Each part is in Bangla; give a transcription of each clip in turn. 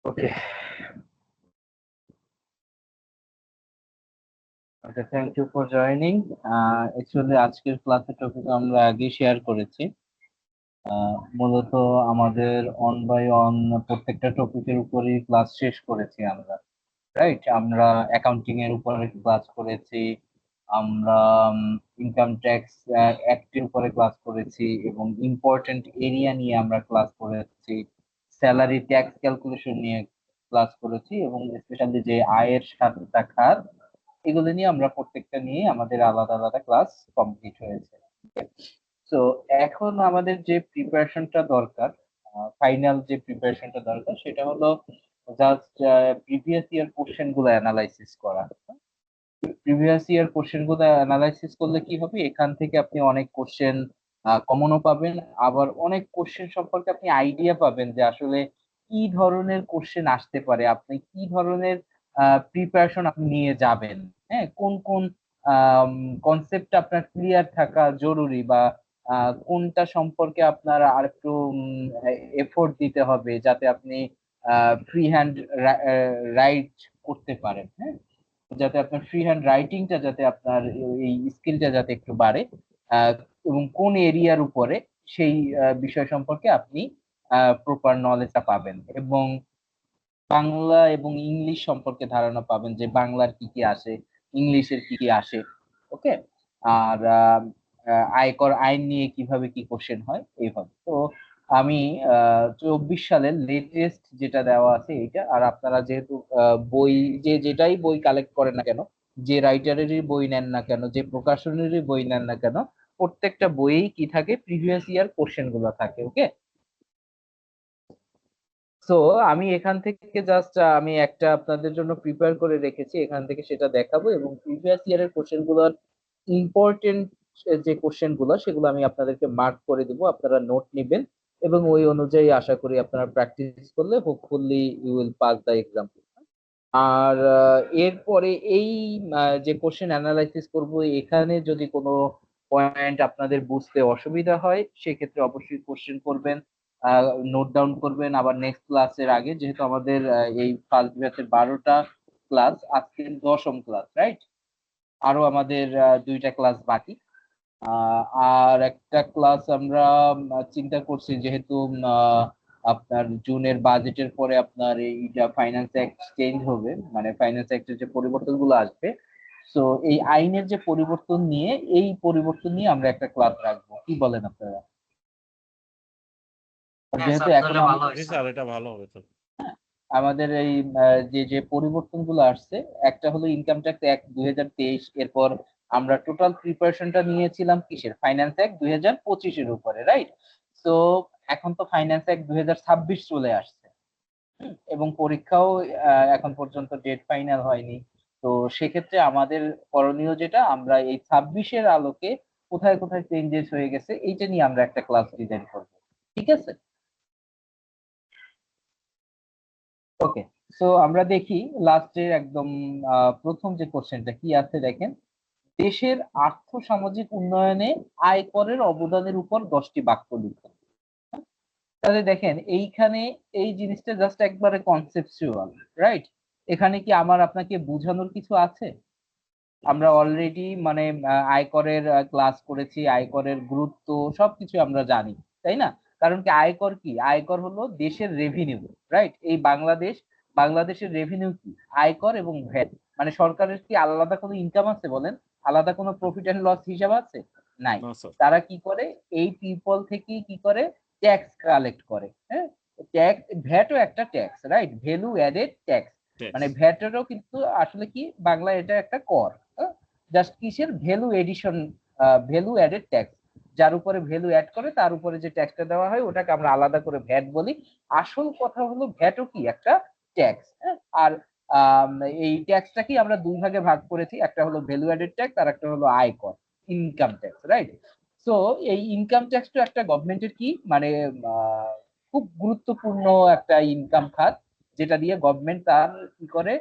Okay. Okay, thank you for joining. Actually আজকের ক্লাসের টপিক আমরা আগে শেয়ার করেছি। মূলত আমাদের অন বাই অন প্রত্যেকটা টপিকের উপরই ক্লাস শেষ করেছি আমরা, রাইট? আমরা অ্যাকাউন্টিং এর উপরে ক্লাস করেছি, আমরা ইনকাম ট্যাক্স অ্যাক্টের উপরে ক্লাস করেছি এবং ইম্পর্টেন্ট এরিয়া নিয়ে আমরা ক্লাস করেছি, স্যালারি ট্যাক্স ক্যালকুলেশন নিয়ে ক্লাস করেছি এবং স্পেশালি যে আয়ের সাতটা খাত এগুলো নিয়ে আমরা প্রত্যেকটা নিয়ে আমাদের আলাদা আলাদা ক্লাস কমপ্লিট হয়েছে। তো এখন আমাদের যে প্রিপারেশনটা দরকার, ফাইনাল যে প্রিপারেশনটা দরকার সেটা হলো জাস্ট প্রিভিয়াস ইয়ার কোশ্চেন গুলো অ্যানালাইসিস করা। প্রিভিয়াস ইয়ার কোশ্চেন গুলো অ্যানালাইসিস করলে কি হবে, এখান থেকে আপনি অনেক কোশ্চেন কমনও পাবেন, আবার অনেক কোশ্চেন সম্পর্কে আপনি আইডিয়া পাবেন যে আসলে কি ধরনের কোশ্চেন আসতে পারে, আপনি কি ধরনের প্রিপারেশন আপনি নিয়ে যাবেন। হ্যাঁ, কোন কোন কনসেপ্ট আপনার ক্লিয়ার থাকা জরুরি, বা কোনটা সম্পর্কে আপনার আর একটু এফোর্ট দিতে হবে যাতে আপনি ফ্রি হ্যান্ড রাইট করতে পারেন। হ্যাঁ, যাতে আপনার ফ্রি হ্যান্ড রাইটিংটা যাতে আপনার এই স্কিলটা যাতে একটু বাড়ে, আহ, এবং কোন এরিয়ার উপরে সেই বিষয় সম্পর্কে আপনি প্রপার নলেজটা পাবেন, এবং বাংলা এবং ইংলিশ সম্পর্কে ধারণা পাবেন যে বাংলার কি কি আসে, ইংলিশের কি কি আসে। ওকে। আর আয়কর আইন নিয়ে কিভাবে কি কোশ্চেন হয় এইভাবে। তো আমি 24 সালের লেটেস্ট যেটা দেওয়া আছে এইটা, আর আপনারা যেহেতু বই যেটাই বই কালেক্ট করেন না কেন, যে রাইটারেরই বই নেন না কেন, যে প্রকাশনেরই বই নেন না কেন, প্রত্যেকটা বইয়েই কি থাকে, প্রিভিয়াস ইয়ার কোশ্চেন গুলো থাকে। ওকে। সো আমি এখান থেকে জাস্ট আমি একটা আপনাদের জন্য প্রিপেয়ার করে রেখেছি, এখান থেকে সেটা দেখাবো, এবং প্রিভিয়াস ইয়ারের কোশ্চেন গুলোর ইম্পর্টেন্ট যে কোশ্চেন গুলো সেগুলো আমি আপনাদেরকে মার্ক করে দিব, আপনারা নোট নেবেন এবং ওই অনুযায়ী আশা করি আপনারা প্র্যাকটিস করলে hopefully you will pass the exam. আর এরপরে এই যে কোশ্চেন অ্যানালাইসিস করব, এখানে যদি কোনো পয়েন্ট আপনাদের বুঝতে অসুবিধা হয় সেক্ষেত্রে অবশ্যই কোশ্চেন করবেন, নোট ডাউন করবেন। আবার নেক্সট ক্লাসের আগে, যেহেতু আমাদের এই ফার্স্ট ব্যাচের 12টা ক্লাস, আজকে 10ম ক্লাস, রাইট? আরো আমাদের দুইটা ক্লাস বাকি। আর একটা ক্লাস আমরা চিন্তা করছি, যেহেতু আপনার জুনের বাজেটের পরে আপনার এইটা ফাইন্যান্স অ্যাক্ট চেঞ্জ হবে, মানে ফাইন্যান্স অ্যাক্টের যে পরিবর্তন গুলো আসবে, তো এই আইনের যে পরিবর্তন নিয়ে, এই পরিবর্তন নিয়ে আমরা একটা ক্লাস রাখবো, কি বলেন আপনারা? যেহেতু এখন এটা ভালো হবে তো। আমাদের এই যে যে পরিবর্তনগুলো আসছে, একটা হলো ইনকাম ট্যাক্স অ্যাক্ট 2023, এরপর আমরা টোটাল প্রিপারেশনটা নিয়েছিলাম কিসের, ফাইন্যান্স অ্যাক্ট 2025-এর উপরে, রাইট? তো এখন তো ফাইন্যান্স অ্যাক্ট 2026 চলে আসছে, এবং পরীক্ষাও এখন পর্যন্ত ডেট ফাইনাল হয়নি। তো সেক্ষেত্রে আমাদের করণীয় যেটা, আমরা এই 26-এর আলোকে কোথায় কোথায় চেঞ্জেস হয়ে গেছে এইটা নিয়ে আমরা একটা ক্লাস ডিজাইন করবো, ঠিক আছে? ওকে। সো আমরা দেখি লাস্টের একদম প্রথম যে কোশ্চেনটা কি আছে, দেখেন, দেশের আর্থ সামাজিক উন্নয়নে আয়করের অবদানের উপর 10টি বাক্য লিখুন। তাহলে দেখেন এইখানে এই জিনিসটা জাস্ট একবারে কনসেপচুয়াল, রাইট? এখানে কি আমার আপনাকে বোঝানোর কিছু আছে? আমরা অলরেডি মানে আয়করের ক্লাস করেছি, আয়করের গুরুত্ব সবকিছু আমরা জানি, তাই না? কারণ কি, আয়কর কি? আয়কর হলো দেশের রেভিনিউ, রাইট? এই বাংলাদেশের রেভিনিউ কি? আয়কর এবং ভ্যাট। মানে সরকারের কি আলাদা কোনো ইনকাম আছে বলেন? আলাদা কোনো প্রফিট এন্ড লস হিসাব আছে? নাই। তারা কি করে, এই পিপল থেকেই কি করে, ট্যাক্স কালেক্ট করে। হ্যাঁ, ট্যাক্স, ভ্যাটও একটা tax, right? Value added tax. মানে ভ্যাটেরও কিন্তু আসলে কি, বাংলায় এটা একটা কর। জাস্ট কিসের, value addition, value added tax. যার উপরে ভ্যালু অ্যাড করে তার উপরে যে ট্যাক্সটা দেওয়া হয় ওটাকে আমরা আলাদা করে ভ্যাট বলি। আসল কথা হলো ভ্যাটও কি একটা ট্যাক্স। আর আম, এই ট্যাক্সটা কি আমরা দুই ভাগে ভাগ করেছি, একটা হলো ভ্যালু অ্যাডেড ট্যাক্স আর একটা হলো আয়কর, ইনকাম ট্যাক্স, রাইট? সো এই ইনকাম ট্যাক্সটা একটা গভর্নমেন্টের কি মানে খুব গুরুত্বপূর্ণ একটা ইনকাম খাত, যেটা দিয়ে গভর্নমেন্ট তার কি করে,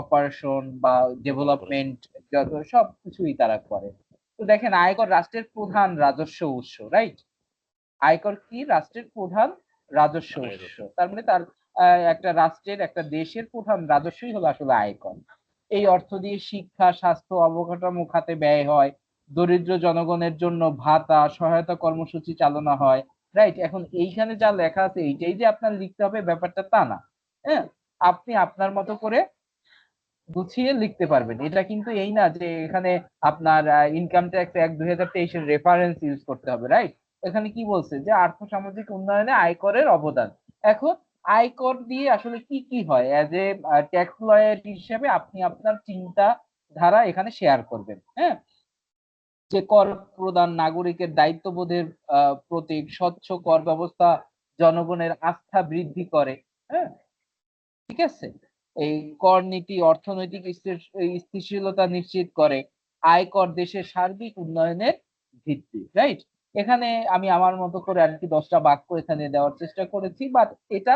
অপারেশন বা ডেভেলপমেন্ট যত সবকিছুই তারা করে। তো দেখেন, আয়কর রাষ্ট্রের প্রধান রাজস্ব উৎস, রাইট? আয়কর কি রাষ্ট্রের প্রধান রাজস্ব উৎস, তার মানে তার একটা রাষ্ট্রের, একটা দেশের প্রধান রাজস্বই হলো আসলে আয়কর। এই অর্থ দিয়ে শিক্ষা, স্বাস্থ্য, অবকাঠামো খাতে ব্যয় হয়, দরিদ্র জনগণের জন্য ভাতা, সহায়তা কর্মসূচি চালানো হয়। রাইট? এখন এইখানে যা লেখা আছে এইটাই যে আপনার লিখতে হবে ব্যাপারটা তা না। হ্যাঁ, আপনি আপনার মতো করে গুছিয়ে লিখতে পারবেন। এটা কিন্তু এই না যে এখানে আপনার ইনকাম ট্যাক্স অ্যাক্ট 2023 এর রেফারেন্স ইউজ করতে হবে। রাইট? এখানে কি বলছে যে আর্থসামাজিক উন্নয়নে আয়করের অবদান। এখন আয়কর দিয়ে আসলে কি কি হয়, অ্যাজ এ ট্যাক্স লয়ার হিসেবে আপনি আপনার চিন্তা ধারা এখানে শেয়ার করবেন। হ্যাঁ, যে কর প্রদান নাগরিকের দায়িত্ববোধের প্রতীক, স্বচ্ছ কর ব্যবস্থা জনগণের আস্থা বৃদ্ধি করে। হ্যাঁ, ঠিক আছে। এই কর নীতি অর্থনৈতিক স্থিতিশীলতা নিশ্চিত করে, আয়কর দেশের সার্বিক উন্নয়নের ভিত্তি। রাইট? এখানে আমি আমার মতো করে আর কি 10টা বাক্য এখানে দেওয়ার চেষ্টা করেছি, বাট এটা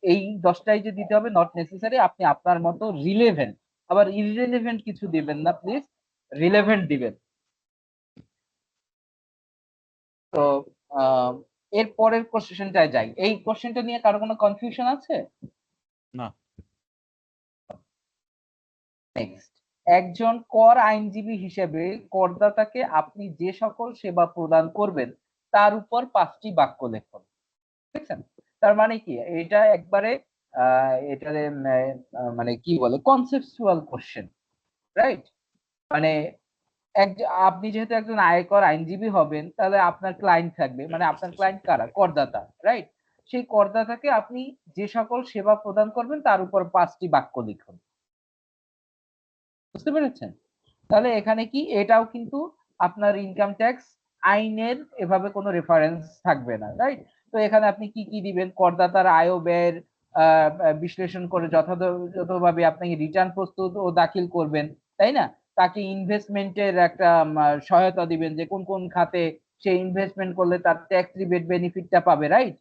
এই 10টাই যে দিতে হবে নট নেসেসারি, আপনি আপনার মতো রিলেভেন্ট, আবার ইররিলেভেন্ট কিছু দিবেন না প্লিজ, রিলেভেন্ট দিবেন। তো আহ এর পরের কোশ্চেনটায় যাই। এই কোশ্চেনটা নিয়ে কারো কোনো কনফিউশন আছে? না। নেক্সট, একজন কর আইনজীবী হিসেবে করদাতাকে আপনি যে সকল সেবা প্রদান করবেন তার উপর 5টি বাক্য লেখুন। দেখছেন? তার মানে কি, এটা একবারে এটারে মানে কি বলে, কনসেপচুয়াল কোশ্চেন। রাইট? মানে আপনি যেহেতু একজন আয়কর আইনজীবী হবেন, তাহলে আপনার ক্লায়েন্ট থাকবে, মানে আপনার ক্লায়েন্ট কারা? করদাতা। রাইট? সেই করদাতাকে আপনি যে সকল সেবা প্রদান করবেন তার উপর 5টি বাক্য লিখুন। বুঝতে পেরেছেন? তাহলে এখানে কি, এটাও কিন্তু আপনার ইনকাম ট্যাক্স আইনের এভাবে কোনো রেফারেন্স থাকবে না। রাইট? তো এখানে আপনি কি কি দিবেন? করদাতার আয় ও ব্যয়ের বিশ্লেষণ করে যথাযথভাবে আপনি রিটার্ন প্রস্তুত ও দাখিল করবেন, তাই না? তাকে ইনভেস্টমেন্টের একটা সহায়তা দিবেন, যে কোন কোন খাতে সে ইনভেস্টমেন্ট করলে তার ট্যাক্স রিবেট বেনিফিটটা পাবে। রাইট?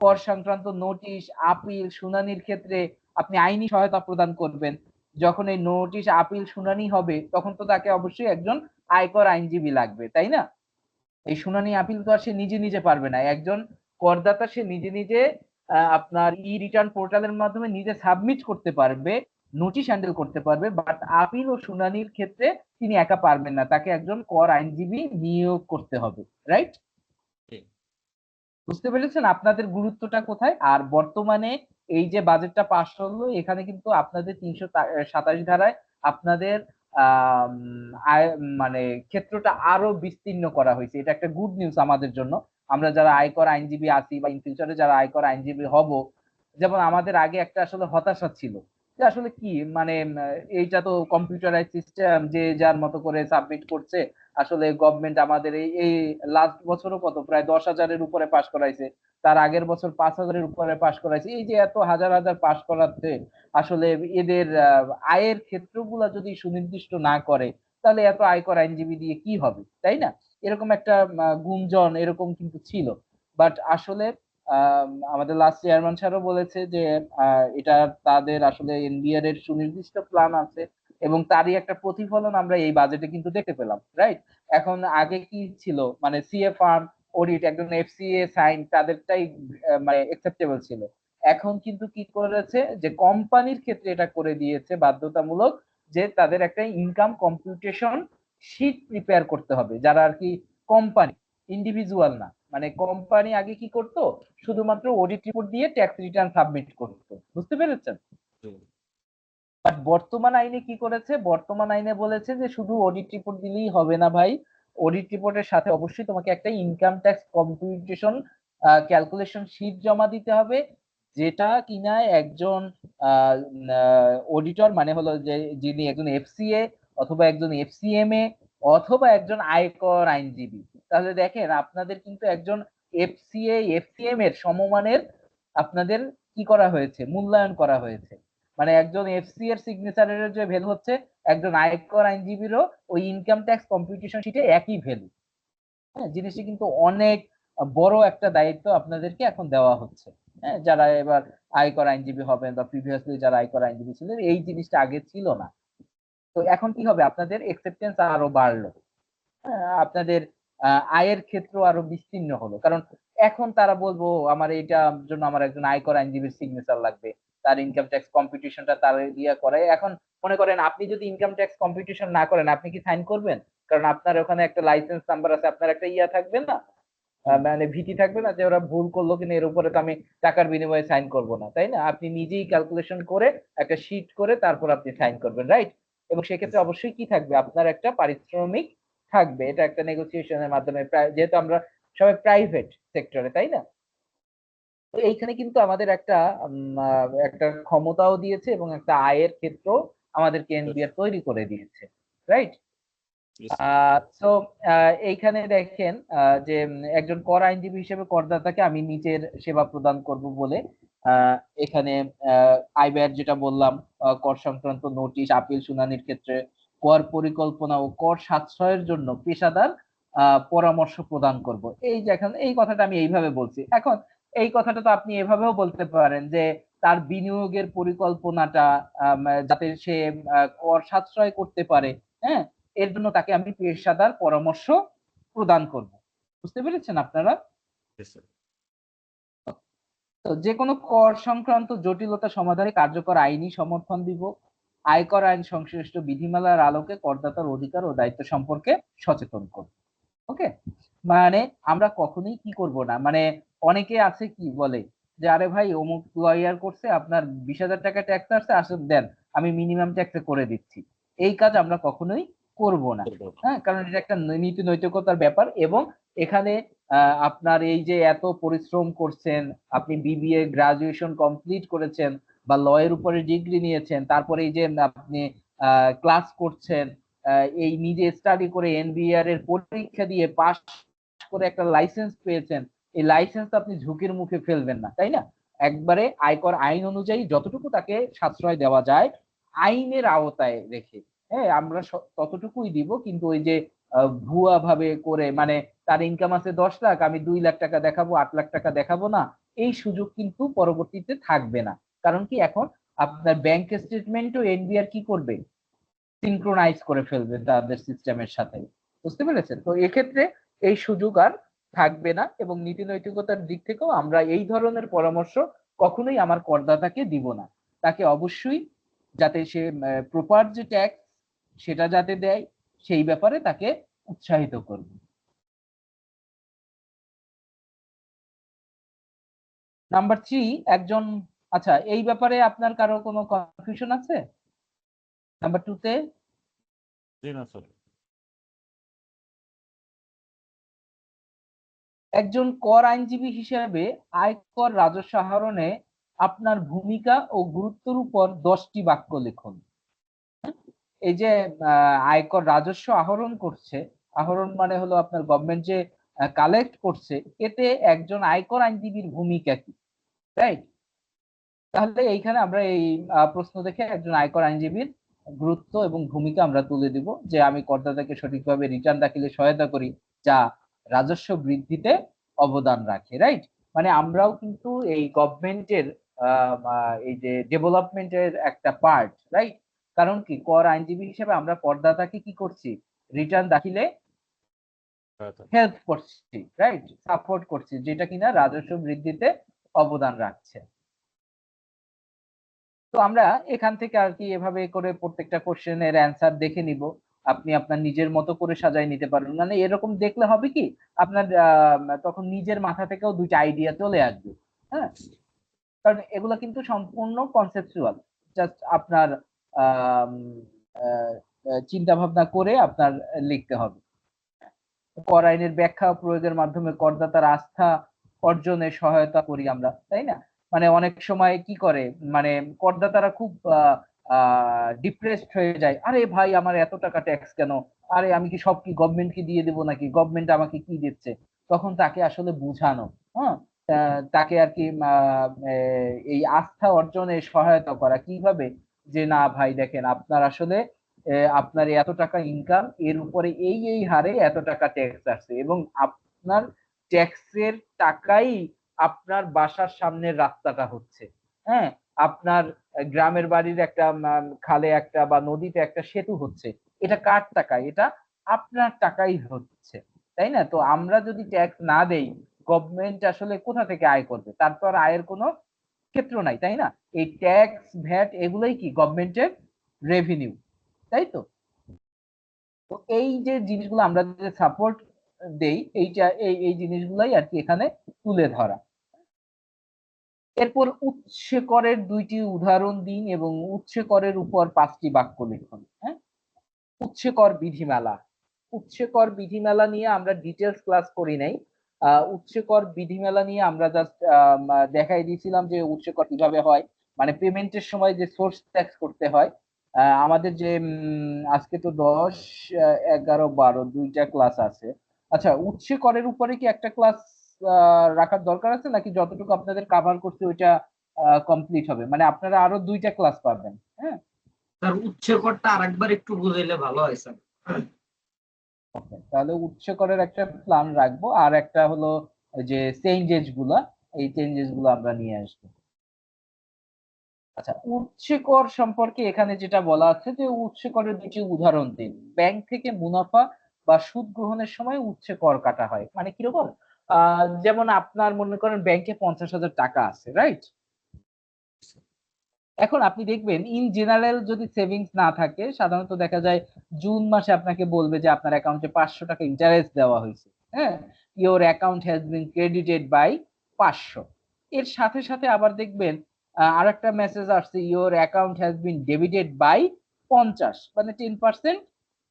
কর সংক্রান্ত নোটিশ, আপিল, শুনানির ক্ষেত্রে আপনি আইনি সহায়তা প্রদান করবেন। যখন এই নোটিশ, আপিল, শুনানি হবে তখন তো তাকে অবশ্যই একজন আয়কর আইনজীবী লাগবে, তাই না? এই শুনানি, আপিল তো আর সে নিজে নিজে পারবে না। একজন করদাতা সে নিজে নিজে আপনার ই রিটার্ন পোর্টালের মাধ্যমে নিজে সাবমিট করতে পারবে, নোটিশ হ্যান্ডেল করতে পারবে, বাট আপিল ও শুনানির ক্ষেত্রে তিনি একা পারবেন না, তাকে একজন কর আইনজীবী নিয়োগ করতে হবে। রাইট? বুঝতে পেরেছেন আপনাদের গুরুত্বটা কোথায়? আর বর্তমানে এই যে বাজেটটা পাস হলো, এখানে কিন্তু আপনাদের 327 ধারায় আপনাদের আয় মানে ক্ষেত্রটা আরো বিস্তীর্ণ করা হয়েছে। এটা একটা গুড নিউজ আমাদের জন্য। আমরা যারা আয়কর আইনজীবী আছি বা ইন ফিউচারে যারা আয়কর আইনজীবী হব, যেমন আমাদের আগে একটা আসলে হতাশা ছিল যে আসলে কি, মানে এইটা তো কম্পিউটারাইজ সিস্টেম, যে যার মতো করে সাবমিট করছে। আসলে গভর্নমেন্ট আমাদের এই এই লাস্ট বছরও কত, প্রায় 10,000-এর উপরে পাস করাইছে, তার আগের বছর 5,000-এর উপরে পাস করাইছে। এই যে এত হাজার হাজার পাস করাচ্ছে, আসলে এদের আয়ের ক্ষেত্রগুলো যদি সুনির্দিষ্ট না করে, তাহলে এত আয়কর আইনজীবী দিয়ে কি হবে, তাই না? এরকম একটা গুঞ্জন এরকম কিন্তু ছিল। বাট আসলে আমাদের লাস্ট চেয়ারম্যান স্যারও বলেছে যে এটা তাদের আসলে এনবিআর এর সুনির্দিষ্ট প্ল্যান আছে, এবং তারই একটা প্রতিফলন আমরা এই বাজেটে কিন্তু দেখতে পেলাম। রাইট? এখন আগে কি ছিল, মানে সিএ ফার্ম অডিট, একজন এফসিএ সাইন, তাদেরটাই মানে একসেপ্টেবল ছিল। এখন কিন্তু কি করেছে, যে কোম্পানির ক্ষেত্রে এটা করে দিয়েছে বাধ্যতামূলক, যে তাদের একটা ইনকাম কম্পিউটেশন শীট প্রিপেয়ার করতে হবে, যারা আর কি কোম্পানি, ইন্ডিভিজুয়াল না। মানে কোম্পানি আগে কি করতো, শুধুমাত্র অডিট রিপোর্ট দিয়ে ট্যাক্স রিটার্ন সাবমিট করতো। বুঝতে পেরেছেন? বাট বর্তমান আইনে কি করেছে, বর্তমান আইনে বলেছে যে শুধু অডিট রিপোর্ট দিলেই হবে না ভাই, অডিট রিপোর্টের সাথে অবশ্যই তোমাকে একটা income tax computation calculation sheet জমা দিতে হবে, যেটা কিনা একজন অডিটর, মানে হলো যে যিনি একজন এফসিএ অথবা একজন এফসিএমএ অথবা একজন আয়কর আইনজীবী। তাহলে দেখেন আপনাদের কিন্তু একজন এফসিএ এফসিএম এর সমমানের আপনাদের কি করা হয়েছে, মূল্যায়ন করা হয়েছে। মানে একজন এফসি এর সিগনেচারের যে ভ্যালু হচ্ছে, একজন আয়কর আইনজীবীরও ওই ইনকাম ট্যাক্স কম্পিউটেশন শিটে একই ভ্যালু। হ্যাঁ, জিনিসটি কিন্তু অনেক বড় একটা দায়িত্ব আপনাদেরকে এখন দেওয়া হচ্ছে। হ্যাঁ, যারা এবার আয়কর আইনজীবী হবেন বা প্রিভিয়াসলি যারা আয়কর আইনজীবী ছিলেন, এই জিনিসটা আগে ছিল না। তো এখন কি হবে, আপনাদের একসেপ্টেন্স আরো বাড়লো। আপনাদের আয়ের ক্ষেত্র আরো বিস্তীর্ণ হলো। কারণ এখন তারা বলবো আমার এইটার জন্য আমার একজন আয়কর আইনজীবীর সিগনেচার লাগবে, তার ইনকাম ট্যাক্স কম্পিটিশনটা তার দিয়ে করে। এখন মনে করেন আপনি যদি ইনকাম ট্যাক্স কম্পিটিশন না করেন, আপনি কি সাইন করবেন? কারণ আপনার ওখানে একটা লাইসেন্স নাম্বার আছে, আপনার একটা ইয়া থাকবে না, মানে ভীতি থাকবে না যে ওরা ভুল করলো কিনা, এর উপরে তো আমি টাকার বিনিময়ে সাইন করব না, তাই না? আপনি নিজেই ক্যালকুলেশন করে একটা শীট করে তারপর আপনি সাইন করবেন, রাইট? এবং সেক্ষেত্রে অবশ্যই কি থাকবে, আপনার একটা পারিশ্রমিক থাকবে। এটা একটা নেগোসিয়েশনের মাধ্যমে, যেহেতু আমরা সবাই প্রাইভেট সেক্টরে, তাই না? তো এইখানে কিন্তু আমাদের একটা একটা ক্ষমতাও দিয়েছে এবং একটা আয়ের ক্ষেত্র আমাদেরকে এনবিআর তৈরি করে দিয়েছে, রাইট? তো এইখানে দেখেন যে একজন কর আইনজীবী হিসেবে করদাতাকে আমি নিজের সেবা প্রদান করব বলে এখানে আয় ব্যয়ের যেটা বললাম, কর সংক্রান্ত নোটিশ, আপিল শুনানির ক্ষেত্রে, কর পরিকল্পনা ও কর সাশ্রয়ের জন্য পেশাদার পরামর্শ প্রদান করব। এই যে এখন এই কথাটা আমি এইভাবে বলছি, এখন এই কথাটা তো আপনি এভাবেও বলতে পারেন যে তার বিনিয়োগের পরিকল্পনাটা যাতে সে কর সাশ্রয় করতে পারে, হ্যাঁ, এর জন্য তাকে আমি পেশাদার পরামর্শ প্রদান করব। বুঝতে পেরেছেন আপনারা? তো যে কোনো কর সংক্রান্ত জটিলতা সমাধানে কার্যকর আইনি সমর্থন দিব। আয়কর আইন সংশ্লিষ্ট বিধিমালার আলোকে করদাতার অধিকার ও দায়িত্ব সম্পর্কে সচেতন করব। ওকে, মানে আমরা কখনোই কি করব না, মানে অনেকে আছে কি বলে যে আরে ভাই অমুক লয়ার করছে, আপনার 20,000 টাকা ট্যাক্স আসছে, আসুন দেন আমি মিনিমাম ট্যাক্সে করে দিচ্ছি। এই কাজ আমরা কখনোই করব না, হ্যাঁ, কারণ এটা একটা নীতি নৈতিকতার ব্যাপার। এবং এখানে আপনার এই যে এত পরিশ্রম করছেন, আপনি বিবিএ গ্রাজুয়েশন কমপ্লিট করেছেন বা ল এর উপরে ডিগ্রি নিয়েছেন, তারপরে এই যে আপনি ক্লাস করছেন, এই নিজে স্টাডি করে এনবিআর এর পরীক্ষা দিয়ে পাস করে একটা লাইসেন্স পেয়েছেন, এই লাইসেন্স আপনি ঝুঁকির মুখে ফেলবেন না, তাই না? একবারে আয়কর আইন অনুযায়ী যতটুকু তাকে সাশ্রয় দেওয়া যায় আইনের আওতায় রেখে, হ্যাঁ, আমরা ততটুকুই দিব। কিন্তু ওই যে ভুয়া ভাবে করে, মানে তার ইনকাম আছে 10 লাখ, আমি 2 লাখ টাকা দেখাবো, 8 লাখ টাকা দেখাবো না, এই সুযোগ কিন্তু পরবর্তীতে থাকবে না। কারণ কি, এখন আপনার ব্যাংক স্টেটমেন্টও এনবিআর কি করবে, সিনক্রোনাইজ করে ফেলবে তাদের সিস্টেমের সাথে। বুঝতে পেরেছেন? তো এক্ষেত্রে এই সুযোগ আর থাকবে না। এবং নীতি নৈতিকতার দিক থেকেও আমরা এই ধরনের পরামর্শ কখনোই আমার করদাতাকে দিব না। তাকে অবশ্যই যাতে সে প্রপার যে ট্যাক্স সেটা যাতে দেয়, সেই ব্যাপারে তাকে উৎসাহিত করব। নাম্বার 3, একজন, আচ্ছা এই ব্যাপারে আপনার কারো কোনো কনফিউশন আছে নাম্বার 2 তে? একজন কর আইনজীবী হিসেবে আয়কর রাজস্ব আহরণে আপনার ভূমিকা ও গুরুত্বের উপর 10টি বাক্য লিখুন। এই যে আয়কর রাজস্ব আহরণ করছে, আহরণ মানে হলো আপনার গভর্নমেন্ট যে কালেক্ট করছে, এতে একজন আয়কর আইনজীবীর ভূমিকা কি, রাইট? তাহলে এইখানে আমরা এই প্রশ্ন দেখে একজন আয়কর আইনজীবীর গুরুত্ব এবং ভূমিকা আমরা তুলে দিব, যে আমি করদাতাকে সঠিকভাবে রিটার্ন দাখিলে সহায়তা করি, যা রাজস্ব বৃদ্ধিতে অবদান রাখে, রাইট? মানে আমরাও কিন্তু এই গভর্নমেন্টের এই যে ডেভেলপমেন্টের একটা পার্ট, রাইট? কারণ কি, কর আইনজীবী হিসেবে আমরা করদাতাকে কি করছি, রিটার্ন দাখিলে হেল্প করছি, রাইট, সাপোর্ট করছি, যেটা কিনা রাজস্ব বৃদ্ধিতে অবদান রাখছে। তো আমরা এখান থেকে আর কি এভাবে করে প্রত্যেকটা কোশ্চেনের অ্যান্সার দেখে নিব। আপনি আপনার নিজের মতো করে সাজাই নিতে পারবেন। মানে এরকম দেখলে হবে কি, আপনার তখন নিজের মাথা থেকেও দুইটা আইডিয়া চলে আসবে, হ্যাঁ। কারণ এগুলো কিন্তু সম্পূর্ণ কনসেপচুয়াল, জাস্ট আপনার চিন্তা ভাবনা করে আপনার লিখতে হবে। কর আইনের ব্যাখ্যা প্রয়োগের মাধ্যমে করদাতার আস্থা অর্জনে সহায়তা করি আমরা, তাই না? মানে অনেক সময় কি করে, মানে করদাতারা খুব ডিপ্রেসড হয়ে যায়, আরে ভাই আমার এত টাকা ট্যাক্স কেন, আরে আমি কি সব কি গভর্নমেন্টকে দিয়ে দেবো নাকি, গভর্নমেন্ট আমাকে কি দিচ্ছে। তখন তাকে আসলে বুঝানো, হ্যাঁ, তাকে আর কি এই আস্থা অর্জনে সহায়তা করা কিভাবে, যে না ভাই দেখেন আপনার আসলে আপনার এত টাকা ইনকাম, এর উপরে এই এই হারে এত টাকা ট্যাক্স আসছে, এবং আপনার ট্যাক্সের টাকাই আপনার বাসার সামনের রাস্তাটা হচ্ছে, হ্যাঁ, আপনার গ্রামের বাড়ির একটা খালে একটা বা নদীতে একটা সেতু হচ্ছে, এটা কার টাকায়, এটা আপনার টাকাই হচ্ছে। তাই না? তো আমরা যদি ট্যাক্স না দেই, গভর্নমেন্ট আসলে কোথা থেকে আয় করবে? তার তো আর আয়ের কোনো ক্ষেত্র নাই, তাই না? এই ট্যাক্স, ভ্যাট এগুলোই কি গভর্নমেন্টের রেভিনিউ, তাই তো? তো এই যে জিনিসগুলো আমরা যে সাপোর্ট দেই, এইটা এই জিনিসগুলাই আর কি এখানে তুলে ধরা। এরপর উৎসে করের 2টি উদাহরণ দিন এবং উৎসে করের উপর 5টি বাক্য লিখুন। হ্যাঁ, উৎসে কর বিধিমালা। উৎসে কর বিধিমালা নিয়ে আমরা ডিটেলস ক্লাস করি নাই। উৎসে কর বিধিমালা নিয়ে আমরা জাস্ট দেখাই দিয়েছিলাম যে উৎসে কর কিভাবে হয়, মানে পেমেন্টের সময় যে সোর্স ট্যাক্স করতে হয়। আমাদের যে আজকে তো 10, 11, 12 2টা ক্লাস আছে। আচ্ছা, উৎসে করের উপরে কি একটা ক্লাস রাখার দরকার আছে, নাকি যতটুকু আপনাদের কাভার করছে ওইটা কমপ্লিট হবে? মানে আপনারা আরো 2টা ক্লাস পাবেন। হ্যাঁ, স্যার উৎসের করটা আরেকবার একটু বুঝাইলে ভালো হয় স্যার। তাহলে উৎসে করের একটা প্ল্যান রাখবো, আর একটা হলো যে চেঞ্জেস গুলা, এই চেঞ্জেস গুলো আমরা নিয়ে আসবো। আচ্ছা, উৎসে কর সম্পর্কে এখানে যেটা বলা আছে যে উৎসে করের 2টি উদাহরণ দিন। ব্যাংক থেকে মুনাফা বা সুদ গ্রহণের সময় উৎসে কর কাটা হয়, মানে কিরকম? যেমন আপনার মনে করেন ব্যাংকে 50,000 টাকা আছে, রাইট? এখন আপনি দেখবেন ইন জেনারেল যদি সেভিংস না থাকে, সাধারণত দেখা যায় জুন মাসে আপনাকে বলবে যে আপনার অ্যাকাউন্টে 500 টাকা ইন্টারেস্ট দেওয়া হয়েছে। হ্যাঁ, your account has been credited by 500। এর সাথে সাথে আবার দেখবেন আরেকটা মেসেজ আসছে, your account has been debited by 50, মানে 10%।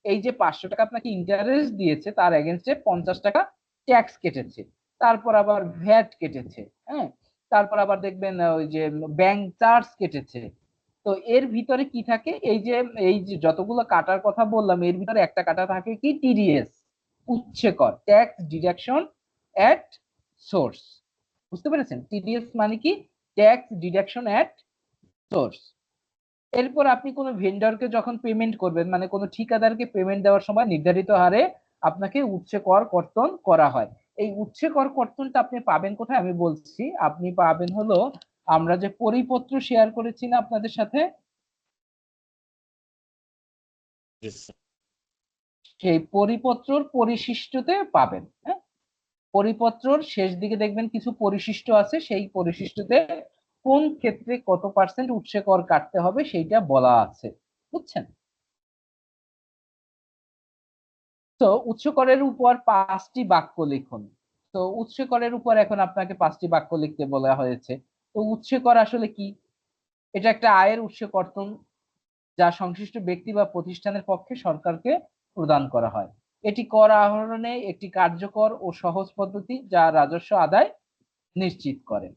এই যে 500 টাকা আপনাকে ইন্টারেস্ট দিয়েছে তার এগেনস্টে 50 টাকা ট্যাক্স কেটেছে, তারপর আবার ভ্যাট কেটেছে। হ্যাঁ, তারপর আবার দেখবেন ওই যে ব্যাংক চার্জ কেটেছে। তো এর ভিতরে কি থাকে, এই যে যতগুলো কাটার কথা বললাম এর ভিতরে একটা কাটা থাকে কি, টিডিএস, উৎসে কর, ট্যাক্স ডিডাকশন এট সোর্স। বুঝতে পেরেছেন? টিডিএস মানে কি, ট্যাক্স ডিডাকশন এট সোর্স। এরপর আপনি কোনো ভেন্ডরকে যখন পেমেন্ট করবেন, মানে কোনো ঠিকাদারকে পেমেন্ট দেওয়ার সময় নির্ধারিত হারে আপনাকে উৎসে কর কর্তন করা হয়। এই উৎসে কর কর্তনটা আপনি পাবেন কোথায় আমি বলছি, আপনি পাবেন হলো আমরা যে পরিপত্র শেয়ার করেছি না আপনাদের সাথে, Yes, sir. সেই পরিপত্রর পরিশিষ্টতে পাবেন। হ্যাঁ, পরিপত্রর শেষ দিকে দেখবেন কিছু পরিশিষ্ট আছে, সেই পরিশিষ্টতে কোন ক্ষেত্রে কত পার্সেন্ট উৎসে কর কাটতে হবে সেইটা বলা আছে। বুঝছেন? তো উৎস করের উপর 5টি বাক্য লিখুন। তো উৎস করের উপর এখন আপনাকে 5টি বাক্য লিখতে বলা হয়েছে। তো উৎস কর আসলে কি? এটা একটা আয়ের উৎস কর্তন যা সংশ্লিষ্ট ব্যক্তি বা প্রতিষ্ঠানের পক্ষে সরকারকে প্রদান করা হয়। এটি কর আহরণে একটি কার্যকর ও সহজ পদ্ধতি যা রাজস্ব আদায় নিশ্চিত করে।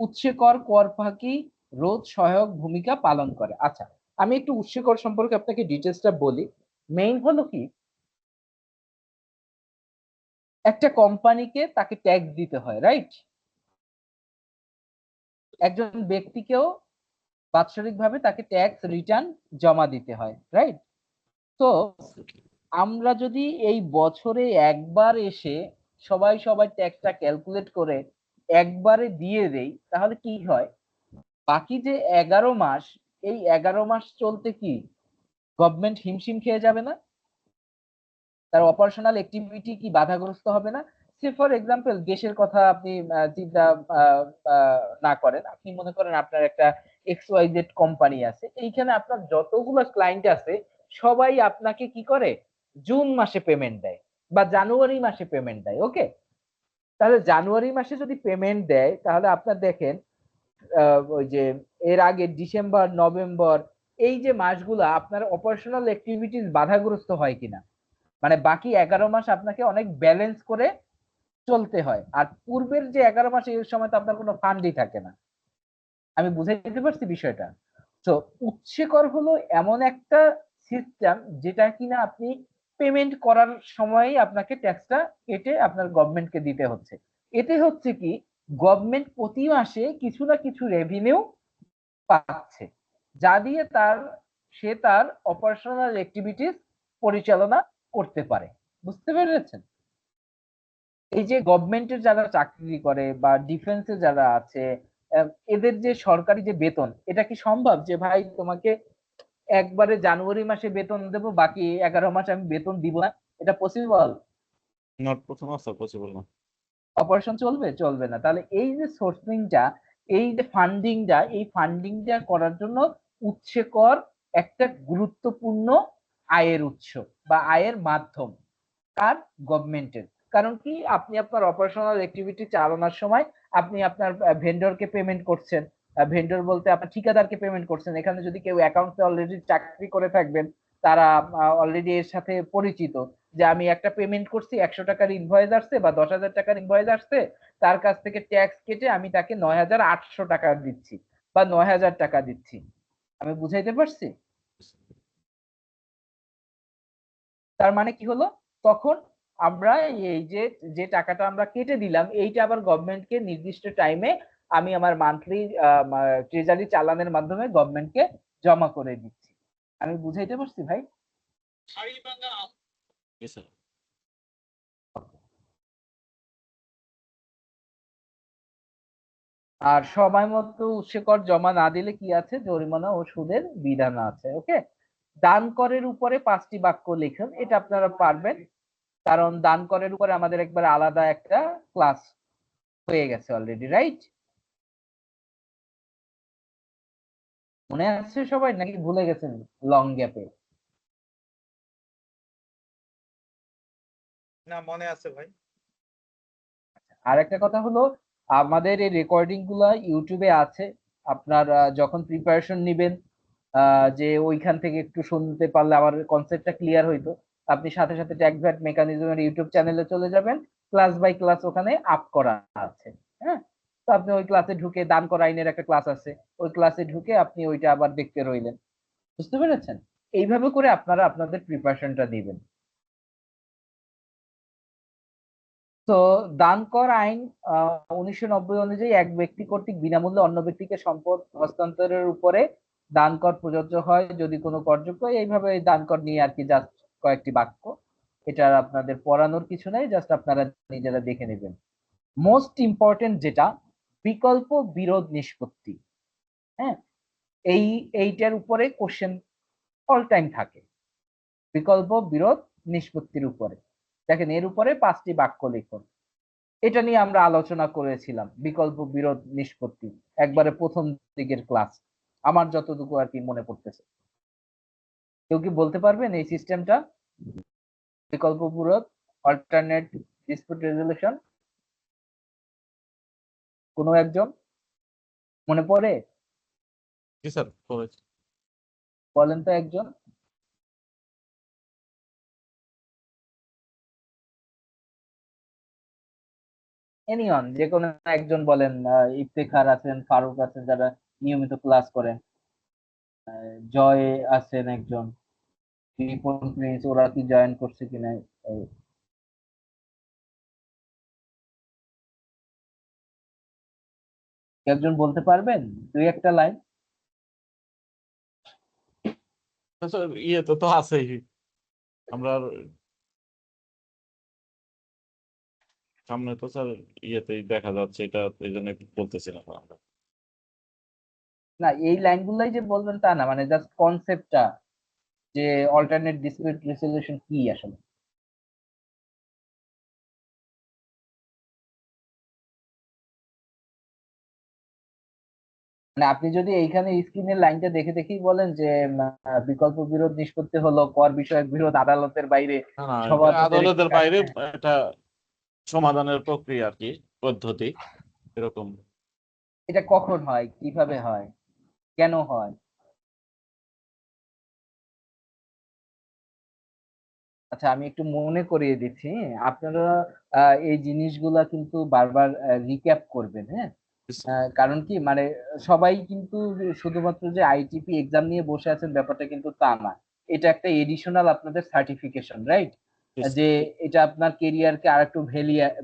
উৎস কর কর ফাঁকি রোধ সহায়ক ভূমিকা পালন করে। আচ্ছা, আমি একটু উৎস কর সম্পর্কে আপনাকে ডিটেলসটা বলি। মেইন হলো কি, একটা কোম্পানিকে তাকে ট্যাক্স দিতে হয়, রাইট? একজন ব্যক্তিকেও বাৎসরিকভাবে তাকে ট্যাক্স রিটার্ন জমা দিতে হয়, রাইট? তো আমরা যদি এই বছরে একবার এসে সবাই ট্যাক্সটা ক্যালকুলেট করে একবারে দিয়ে দেই, তাহলে কি হয়, বাকি যে 11 মাস, এই 11 মাস চলতে কি গভর্নমেন্ট হিমশিম খেয়ে যাবে না? তার অপারেশনাল অ্যাক্টিভিটি কি বাধাগ্রস্ত হবে না? সে ফর এক্সাম্পল দেশের কথা আপনি চিন্তা না করেন, আপনি মনে করেন আপনার একটা XYZ কোম্পানি আছে, এইখানে আপনার যতগুলো ক্লায়েন্ট আছে সবাই আপনাকে কি করে, জুন মাসে পেমেন্ট দেয় বা জানুয়ারি মাসে পেমেন্ট দেয়। ওকে, তাহলে জানুয়ারি মাসে যদি পেমেন্ট দেয় তাহলে আপনার দেখেন ওই যে এর আগে ডিসেম্বর, নভেম্বর, এই যে মাসগুলো আপনার অপারেশনাল অ্যাক্টিভিটিস বাধাগ্রস্ত হয় কিনা, মানে বাকি 11 মাস আপনাকে অনেক ব্যালেন্স করে চলতে হয়। আর পূর্বের যে 11 মাস এই সময় তো আপনার কোনো ফান্ডই থাকে না। আমি বুঝাইতে পারছি বিষয়টা? তো উৎসে কর হলো এমন একটা সিস্টেম যেটা কিনা আপনি পেমেন্ট করার সময়ই আপনাকে ট্যাক্সটা কেটে আপনার গভর্নমেন্টকে দিতে হচ্ছে। এতে হচ্ছে কি, গভর্নমেন্ট প্রতি মাসে কিছু না কিছু রেভিনিউ পাচ্ছে, যা দিয়ে সে তার অপারেশনাল অ্যাক্টিভিটিস পরিচালনা করতে পারে। বুঝতে পেরেছেন? এই যে গভর্নমেন্টের যারা চাকরি করে বা ডিফেন্সে যারা আছে, এদের যে সরকারি যে বেতন, এটা কি সম্ভব যে ভাই তোমাকে একবারে জানুয়ারি মাসে বেতন দেবো, বাকি 11 মাস আমি বেতন দিব না? এটা পসিবল? নট প্রথম স্যার পসিবল না। অপারেশন চলবে না। তাহলে এই যে সোর্সিংটা, এই যে ফান্ডিংটা, এই ফান্ডিংটা করার জন্য উৎসে কর একটা গুরুত্বপূর্ণ আয়ের উৎস বা আয়ের মাধ্যম কার, গভর্নমেন্টের। কারণ কি, আপনি আপনার অপারেশনাল অ্যাক্টিভিটি চালানোর সময় আপনি আপনার ভেন্ডরকে পেমেন্ট করছেন। ভেন্ডর বলতে আপনার ঠিকাদারকে পেমেন্ট করছেন। এখানে যদি কেউ অ্যাকাউন্টে অলরেডি চাকরি করে থাকবেন, তারা অলরেডি এর সাথে পরিচিত, যে আমি একটা পেমেন্ট করছি, 100 টাকার ইনভয়েস আসছে বা 10,000 টাকার ইনভয়েস আসছে, তার কাছ থেকে ট্যাক্স কেটে আমি তাকে 9,800 টাকা দিচ্ছি বা 9,000 টাকা দিচ্ছি। আমি বুঝাইতে পারছি? তার মানে কি হলো, তখন আমরা এই যে যে টাকাটা আমরা কেটে দিলাম, এইটা আবার গভর্নমেন্টকে নির্দিষ্ট টাইমে আমি আমার মান্থলি ট্রেজারি চালানের মাধ্যমে গভর্নমেন্টকে জমা করে দিচ্ছি। আমি বুঝাইতে পারছি ভাই? জি স্যার। আর সময় মতো উৎসে কর জমা না দিলে কি আছে, জরিমানা ও সুদের বিধান আছে। ওকে, দান করের উপরে 5টি বাক্য লিখুন। এটা আপনারা পারবেন, কারণ দান করের উপরে আমাদের একবার আলাদা একটা ক্লাস হয়ে গেছে অলরেডি, রাইট? মনে আছে সবাই নাকি ভুলে গেছেন লং গ্যাপে? না, মনে আছে ভাই। আর একটা কথা হলো, আমাদের এই রেকর্ডিং গুলা ইউটিউবে আছে। আপনার যখন প্রিপারেশন নিবেন, যে ওইখান থেকে একটু শুনতে পারলে আমার কনসেপ্টটা ক্লিয়ার হইতো, আপনি সাথে সাথে ট্যাক্স ভ্যাট মেকানিজমের ইউটিউব চ্যানেলে চলে যাবেন, ক্লাস বাই ক্লাস ওখানে আপ করা আছে। হ্যাঁ, তো আপনি ওই ক্লাসে ঢুকে, দান করা আইনের একটা ক্লাস আছে, ওই ক্লাসে ঢুকে আপনি ওইটা আবার দেখতে রইলেন। বুঝতে পেরেছেন? এইভাবে করে আপনারা আপনাদের প্রিপারেশনটা দিবেন। তো দান কর আইন 1990 অনুযায়ী এক ব্যক্তি কর্তৃক বিনামূল্যে অন্য ব্যক্তিকে সম্পদ হস্তান্তরের উপরে দান কর প্রযোজ্য হয় যদি কোনো করযোগ্য। এইভাবে এই দান কর নিয়ে আর কি জাস্ট কয়েকটি বাক্য, এটা আপনাদের পড়ানোর কিছু নাই, জাস্ট আপনারা নিজেরা দেখে নেবেন। মোস্ট ইম্পর্টেন্ট যেটা, বিকল্প বিরোধ নিষ্পত্তি। হ্যাঁ, এইটার উপরে কোশ্চেন অল টাইম থাকে, বিকল্প বিরোধ নিষ্পত্তির উপরে। দেখেন, এর উপরে 5টি বাক্য লিখুন। এটা নিয়ে আমরা আলোচনা করেছিলাম, বিকল্প বিরোধ নিষ্পত্তি, একবারে প্রথম দিকের ক্লাস, আমার যতটুকু আর কি মনে পড়তেছে। কেউ কি বলতে পারবেন এই সিস্টেমটা, বিকল্প বিরোধ, অল্টারনেট ডিসপিউট রেজলিউশন? কোনো একজন মনে পড়ে? জি স্যার পড়েছি। বলেন তো একজন। এনিওয়ান, যে কোনো একজন বলেন। ইফতেখার আছেন, ফারুক আছেন, যারা নিয়মিত ক্লাস করেন, জয় আছেন একজন, রিপন প্রিন্স, ওরা কি জয়েন করছে কিনা? এই, একজন বলতে পারবেন দুই একটা লাইন? স্যার ইয়ে তো তো আছেই, আমরা সামনে তো স্যার ইয়েতেই দেখা যাচ্ছে, এটা এই জন্য একটু বলতেছিলাম আমরা। না, এই লাইনগুলাই যে বলবেন তা না, মানে জাস্ট কনসেপ্টটা, যে অল্টারনেট ডিসপিউট রেজলিউশন কি আসলে। মানে আপনি যদি এইখানে স্ক্রিনের লাইনটা দেখে দেখেই বলেন যে বিকল্প বিরোধ নিষ্পত্তি হলো কর বিষয়ক বিরোধ আদালতের বাইরে না না, এটা সভাপতির আদালতের বাইরে এটা সমাধানের প্রক্রিয়া আর কি, পদ্ধতি এরকম। এটা কখন হয়, কিভাবে হয়, কেন হয়? আচ্ছা, আমি একটু মনে করিয়ে দিচ্ছি। আপনারা এই জিনিসগুলা কিন্তু বারবার রিক্যাপ করবেন, হ্যাঁ? কারণ কি, মানে সবাই কিন্তু শুধুমাত্র যে আইটিপি এক্সাম নিয়ে বসে আছেন ব্যাপারটা কিন্তু তা না। এটা একটা এডিশনাল আপনাদের সার্টিফিকেশন, রাইট? যে এটা আপনার কেরিয়ারকে আর একটু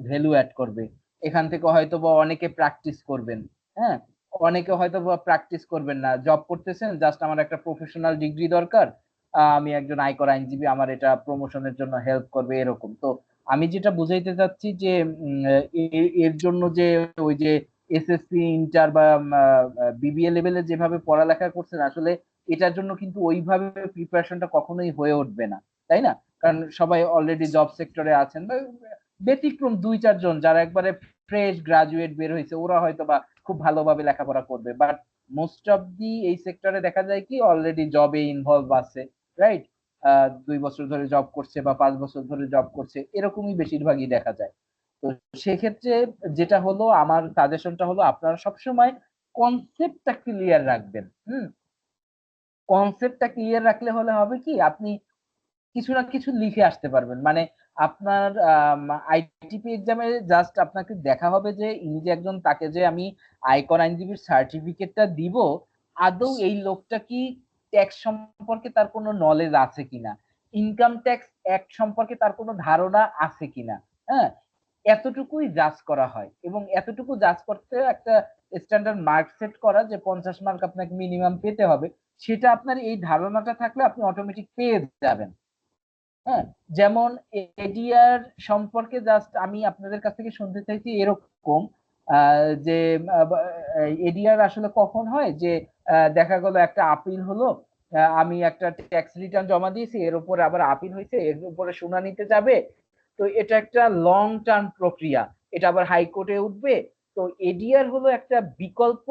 ভ্যালু অ্যাড করবে। এখান থেকে হয়তো বা অনেকে প্র্যাকটিস করবেন, হ্যাঁ, অনেকে হয়তো বা প্র্যাকটিস করবেন না, জব করতেছেন, জাস্ট আমার একটা প্রফেশনাল ডিগ্রি দরকার, আমি একজন আয়কর আইনজীবী, আমার এটা প্রমোশনের জন্য হেল্প করবে, এরকম। তো আমি যেটা বুঝাইতে চাচ্ছি যে এর জন্য যে ওই যে এসএসসি, ইন্টার বা বিবিএ লেভেলে যেভাবে পড়ালেখা করছেন, আসলে এটার জন্য কিন্তু ওইভাবে প্রিপারেশনটা কখনোই হয়ে উঠবে না, তাই না? কারণ সবাই অলরেডি জব সেক্টরে আছেন বা ব্যতিক্রম 2-4 জন যারা একবারে ফ্রেশ গ্রাজুয়েট বের হয়েছে, ওরা হয়তো বা খুব ভালোভাবে লেখাপড়া করবে, বাট মোস্ট অফ দি এই সেক্টরে দেখা যায় কি অলরেডি জবে ইনভলভ আছে, রাইট? 2 বছর ধরে জব করছে বা 5 বছর ধরে জব করছে, এরকমই বেশিরভাগই দেখা যায়। তো সেক্ষেত্রে যেটা হলো, আমার সাজেশনটা হলো আপনারা সবসময় কনসেপ্টটা ক্লিয়ার রাখবেন। কনসেপ্টটা ক্লিয়ার রাখলে হলে হবে কি, আপনি কিছু না কিছু লিখে আসতে পারবেন। মানে আপনার আইটিপি এক্সামে জাস্ট আপনাকে দেখা হবে যে ইনি যে একজন, তাকে যে আমি আয়কর আইনজীবীর সার্টিফিকেটটা দিব, আদৌ এই লোকটা কি ট্যাক্স সম্পর্কে তার কোনো নলেজ আছে কিনা, ইনকাম ট্যাক্স অ্যাক্ট সম্পর্কে তার কোনো ধারণা আছে কিনা, হ্যাঁ, এতটুকুই জাজ করা হয়। এবং এতটুকু জাজ করতে একটা স্ট্যান্ডার্ড মার্ক সেট করা, যে 50 মার্ক আপনাকে মিনিমাম পেতে হবে, সেটা আপনার এই ধারণাটা থাকলে আপনি অটোমেটিক পেয়ে যাবেন। হ্যাঁ, যেমন এডিআর সম্পর্কে জাস্ট আমি আপনাদের কাছ থেকে শুনতে চাইছি এরকম, যে এডিআর আসলে কখন হয়, যে দেখা গেল একটা আপিল হলো, আমি একটা ট্যাক্স রিটার্ন জমা দিয়েছি, এর উপরে আবার আপিল হয়েছে, এর উপরে শুনানিতে যাবে, তো এটা একটা লং টার্ম প্রক্রিয়া, এটা আবার হাইকোর্টে উঠবে। তো এডিআর হলো একটা বিকল্প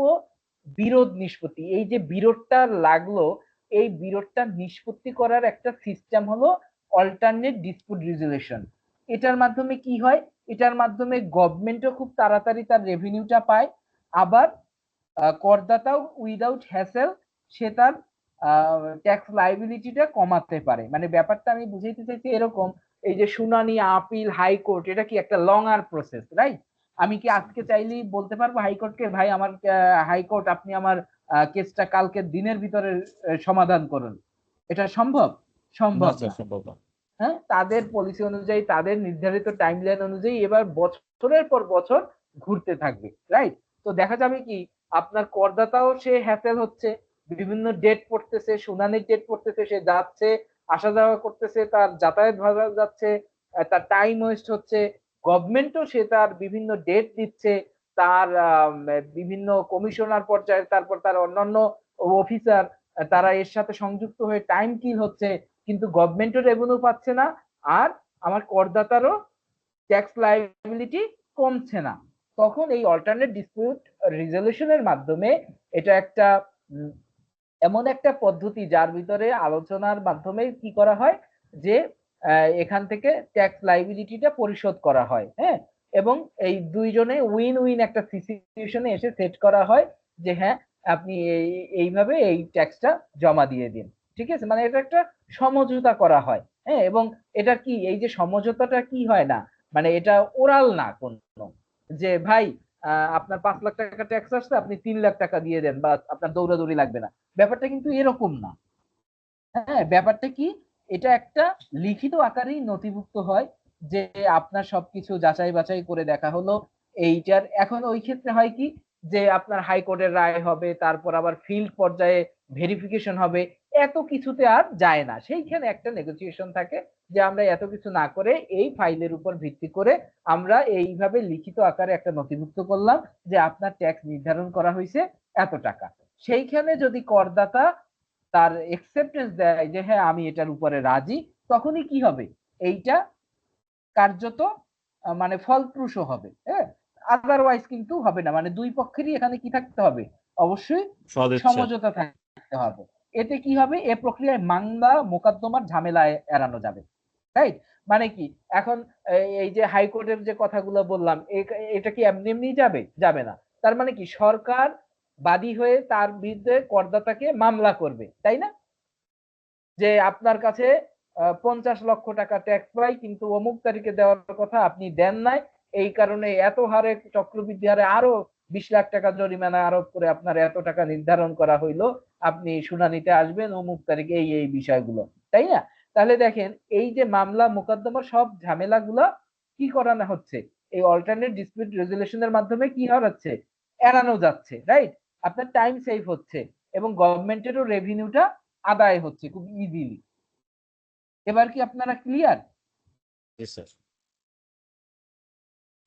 বিরোধ নিষ্পত্তি। এই যে বিরোধটা লাগলো, এই বিরোধটা নিষ্পত্তি করার একটা সিস্টেম হলো অল্টারনেট ডিসপুট রেজুলেশন। এটার মাধ্যমে কি হয়, এটার মাধ্যমে গভর্নমেন্টও খুব তাড়াতাড়ি তার রেভিনিউটা পায়, আবার করদাতাও উইদাউট হ্যাসেল সে তার ট্যাক্স লাইবিলিটিটা কমাতে পারে। মানে ব্যাপারটা আমি বুঝাইতে চাইছি এরকম, এই যে শুনানি, আপিল, হাইকোর্ট, এটা কি একটা লং আর প্রসেস, রাইট? আমি কি আজকে চাইলেই বলতে পারবো হাইকোর্টকে, ভাই আমার হাইকোর্ট আপনি আমার কেসটা কালকে দিনের ভিতরে সমাধান করুন? এটা সম্ভব? না সম্ভব স্যার, না। সম্ভব না। হ্যাঁ, তাদের পলিসি অনুযায়ী, তাদের নির্ধারিত টাইমলাইন অনুযায়ী এবার বছরের পর বছর ঘুরতে থাকবে, রাইট? তো দেখা যাবে কি, আপনার করদাতাও সে হ্যাসেল হচ্ছে, বিভিন্ন ডেট পড়তেছে, শুনানির ডেট পড়তেছে, সে যাচ্ছে, আসা যাওয়া করতেছে, তার যাতায়াত ভাড়া যাচ্ছে, তার টাইম ওয়েস্ট হচ্ছে। গভর্নমেন্টও সে তার বিভিন্ন ডেট দিচ্ছে, তার বিভিন্ন কমিশনার পর্যায়ে, তারপর তার অন্যান্য অফিসার, তারা এর সাথে সংযুক্ত হয়ে টাইম কিল হচ্ছে, কিন্তু গভর্নমেন্টও রেভিনিউ পাচ্ছে না, আর আমার করদাতারও ট্যাক্স লায়াবিলিটি কমছে না। তখন এই অল্টারনেট ডিসপিউট রেজলিউশনের মাধ্যমে, এটা একটা এমন একটা পদ্ধতি যার ভিতরে আলোচনার মাধ্যমে কি করা হয়, যে এখান থেকে ট্যাক্স লাইবিলিটিটা পরিশোধ করা হয়, হ্যাঁ, এবং এই দুইজনে উইন উইন একটা সিচুয়েশনে এসে সেট করা হয়, যে হ্যাঁ, আপনি এইভাবে এই ট্যাক্সটা জমা দিয়ে দিন। ঠিক আছে, মানে এটা একটা সমঝোতা করা হয়। হ্যাঁ, এবং এটা কি, এই যে সমঝোতাটা কি হয় না, মানে এটা ওরাল না কোনো, যে ভাই আপনার 5 লাখ টাকা ট্যাক্স আসছে, আপনি 3 লাখ টাকা দিয়ে দেন, বা আপনার দৌড়াদৌড়ি লাগবে না। ব্যাপারটা কিন্তু এরকম না। হ্যাঁ, ব্যাপারটা কি, এটা একটা লিখিত আকারেই নথিভুক্ত হয়, যে আপনার সবকিছু যাচাই বাছাই করে দেখা হলো। এইটার এখন ওই ক্ষেত্রে হয় কি, যে আপনার হাইকোর্টের রায় হবে, তারপর আবার ফিল্ড পর্যায়ে ভেরিফিকেশন হবে, এত কিছুতে আর যায় না। সেইখানে একটা নেগোসিয়েশন থাকে, যে আমরা এত কিছু না করে এই ফাইলের উপর ভিত্তি করে আমরা এইভাবে লিখিত আকারে একটা নথিভুক্ত করলাম, যে আপনার ট্যাক্স নির্ধারণ করা হয়েছে এত টাকা। সেইখানে যদি করদাতা তার একসেপ্টেন্স দেয়, যে হ্যাঁ আমি এটার উপরে রাজি, তখনই কি হবে, এইটা কার্যত মানে ফলপ্রসূ হবে। হ্যাঁ, আদারওয়াইজ কিন্তু হবে না। মানে দুই পক্ষেরই এখানে কি থাকতে হবে, অবশ্যই সদিচ্ছা। সমঝোতা থাকতে হবে। এতে কি হবে, এ প্রক্রিয়ায় মামলা মোকদ্দমার ঝামেলা এড়ানো যাবে, রাইট? মানে কি, এখন এই যে হাইকোর্টের যে কথাগুলো বললাম, এটা কি এমনি এমনি যাবে? যাবে না। তার মানে কি, সরকার বাদী হয়ে তার বিরুদ্ধে করদাতাকে মামলা করবে, তাই না? যে আপনার কাছে 50 লক্ষ টাকা ট্যাক্স পাই, কিন্তু অমুক তারিখে দেওয়ার কথা আপনি দেন নাই, এই কারণে এত হারে চক্রবৃদ্ধি হারে আরো 20 লাখ টাকা জরিমানা আরোপ করে আপনার এত টাকা নির্ধারণ করা হইলো, আপনি শুনানিতে আসবেন অমুক তারিখে, এই বিষয়গুলো, তাই না? তাহলে দেখেন, এই যে মামলা মোকদ্দমার সব ঝামেলাগুলো কি করানো হচ্ছে, এই অল্টারনেট ডিসপিউট রেজুলেশনের মাধ্যমে কি হচ্ছে, এড়ানো যাচ্ছে, রাইট? আপনার টাইম সেভ হচ্ছে, এবং গভর্নমেন্টেরও রেভিনিউটা আদায় হচ্ছে খুব ইজিলি। এবার কি আপনারা ক্লিয়ার? জি স্যার।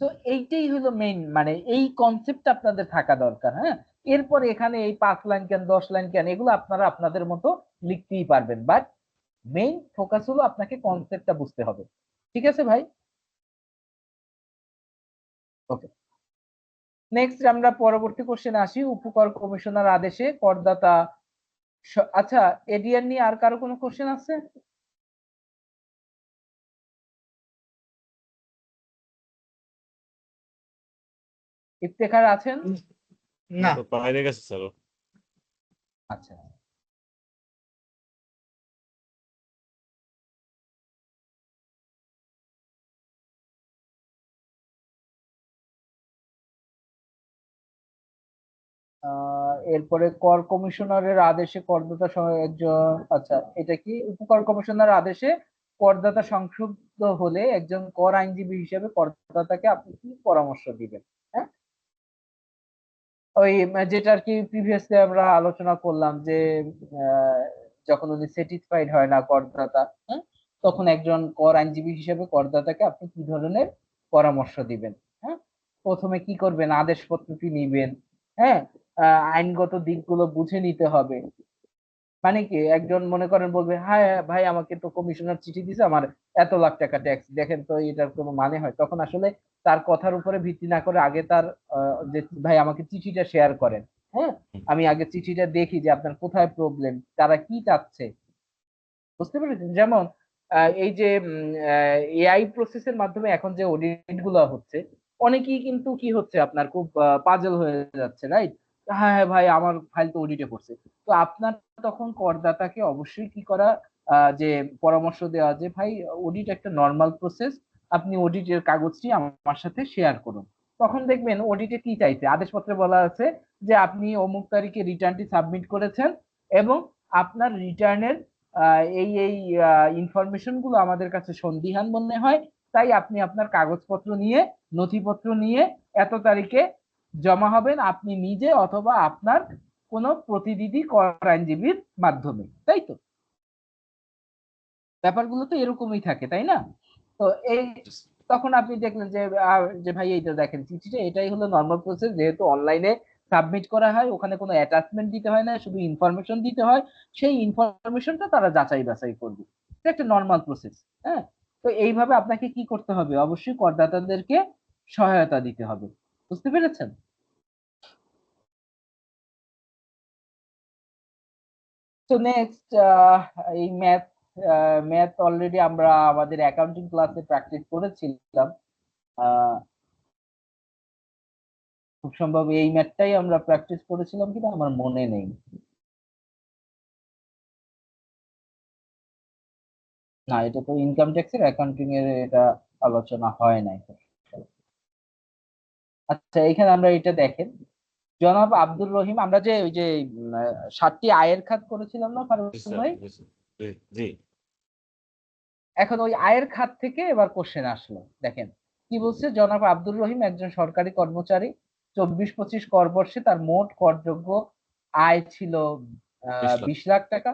তো এইটাই হলো মেইন, মানে এই কনসেপ্টটা আপনাদের থাকা দরকার। হ্যাঁ, এরপরে এখানে এই 5 লাইন কেন 10 লাইন কেন, এগুলো আপনারা আপনাদের মতো লিখতেই পারবেন, বাট মেইন ফোকাস হলো আপনাকে কনসেপ্টটা বুঝতে হবে। ঠিক আছে ভাই? ওকে, নেক্সট আমরা পরবর্তী কোশ্চেনে আসি। উপকর কমিশনার আদেশে করদাতা আচ্ছা, এডিআর নিয়ে আর কারো কোনো কোশ্চেন আছে? ইফতেখার আছেন? না তো বাইরে গেছে স্যার। আচ্ছা, এরপরে কর কমিশনারের আদেশে করদাতা একজন, আচ্ছা এটা কি, উপকর কমিশনার আদেশে করদাতা সংক্ষুব্ধ হলে একজন কর আইনজীবী হিসেবে করদাতাকে আপনি কি পরামর্শ দিবেন? হ্যাঁ, ওই যেটা আর কি প্রিভিয়াসলি আমরা আলোচনা করলাম যে আহ, যখন উনি স্যাটিসফাইড হয় না করদাতা, হ্যাঁ, তখন একজন কর আইনজীবী হিসেবে করদাতাকে আপনি কি ধরনের পরামর্শ দিবেন? হ্যাঁ, প্রথমে কি করবেন, আদেশপত্রটি নিবেন। হ্যাঁ, আইনগত দিকগুলো বুঝে নিতে হবে। মানে কি, একজন মনে করেন বলবে, হ্যাঁ ভাই আমাকে তো কমিশনার চিঠি দিছে, আমার এত লাখ টাকা ট্যাক্স, দেখেন তো এটার কোনো মানে হয়? তখন আসলে তার কথার উপরে ভিত্তি না করে আগে তার যে ভাই আমাকে চিঠিটা শেয়ার করেন, হ্যাঁ, আমি আগে চিঠিটা দেখি যে আপনার কোথায় প্রবলেম, তারা কি চাচ্ছে। বুঝতে পেরেছেন? যেমন এই যে এআই প্রসেসের মাধ্যমে এখন যে অডিট গুলো হচ্ছে, অনেকেই কিন্তু কি হচ্ছে আপনার খুব পাজল হয়ে যাচ্ছে, রাইট? হ্যাঁ হ্যাঁ ভাই আমার ফাইল তো অডিটে পড়ছে। তো আপনার তখন করদাতাকে অবশ্যই কি করা, যে পরামর্শ দেওয়া যে ভাই অডিট একটা নর্মাল প্রসেস, আপনি অডিটের কাগজটি আমার সাথে শেয়ার করুন। তখন দেখবেন অডিটে কি চাইছে, আদেশপত্রে বলা আছে যে আপনি অমুক তারিখে রিটার্নটি সাবমিট করেছেন এবং আপনার রিটার্নের এই এই ইনফরমেশন গুলো আমাদের কাছে সন্দিহান মনে হয়, তাই আপনি আপনার কাগজপত্র নিয়ে, নথিপত্র নিয়ে এত তারিখে জমা হবেন, আপনি নিজে অথবা আপনার কোনো প্রতিনিধি কর আইনজীবীর মাধ্যমে, তাই তো? ব্যাপারগুলো তো এরকমই থাকে, তাই না? তো এই তখন আপনি দেখলেন যে যে ভাই এইটা দেখেন চিঠিটা, এটাই হলো নর্মাল প্রসেস, যেহেতু অনলাইনে সাবমিট করা হয়, ওখানে কোনো অ্যাটাচমেন্ট দিতে হয় না, শুধু ইনফরমেশন দিতে হয়, সেই ইনফরমেশনটা তারা যাচাই বাছাই করবে। এটা একটা নর্মাল প্রসেস। হ্যাঁ, তো এইভাবে আপনাকে কি করতে হবে, অবশ্যই করদাতাদেরকে সহায়তা দিতে হবে। বুঝতে পেরেছেন? তো নেক্সট, এই ম্যাথ অলরেডি আমরা আমাদের অ্যাকাউন্টিং ক্লাসে প্র্যাকটিস করেছিলাম। আহ, খুব সম্ভব এই ম্যাথটাই আমরা প্র্যাকটিস করেছিলাম কিনা আমার মনে নেই। না, এটা তো ইনকাম ট্যাক্সের অ্যাকাউন্টিং এর, এটা আলোচনা হয় নাই। আচ্ছা, এখানে আমরা এটা দেখেন, জনাব আব্দুর রহিম, আমরা যে ওই যে 7টি আয়ের খাত করেছিলাম না জি ফারুক স্যার, ভাই? জি স্যার। জি জি। এখন ওই আয়ের খাত থেকে এবার কোশ্চেন আসলো, দেখেন কি বলছে। জনাব আব্দুর রহিম একজন সরকারি কর্মচারী, 24-25 কর বর্ষে তার মোট করযোগ্য আয় ছিল 20 লাখ। 20 লাখ টাকা।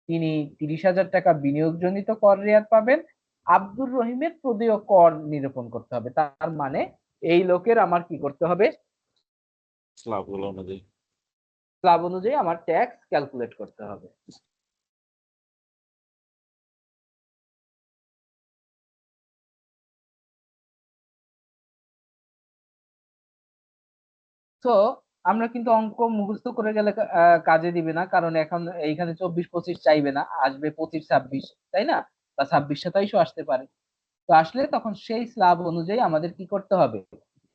তিনি 30,000 টাকা বিনিয়োগজনিত কর রেয়াত পাবেন। আব্দুর রহিমের প্রদেয় কর নিরূপণ করতে হবে। তার মানে এই লোকের আমার কি করতে হবে, স্ল্যাবগুলো অনুযায়ী। স্ল্যাব অনুযায়ী আমার ট্যাক্স ক্যালকুলেট করতে হবে। তো আমরা কিন্তু অঙ্ক মুখস্থ করে গেলে কাজে দিবে না, কারণ এখন এইখানে 24-25 চাইবে না, আসবে 25-26, তাই না? বা 26-27ও আসতে পারে। তো আসলে তখন সেই স্ল্যাব অনুযায়ী আমাদের কি করতে হবে,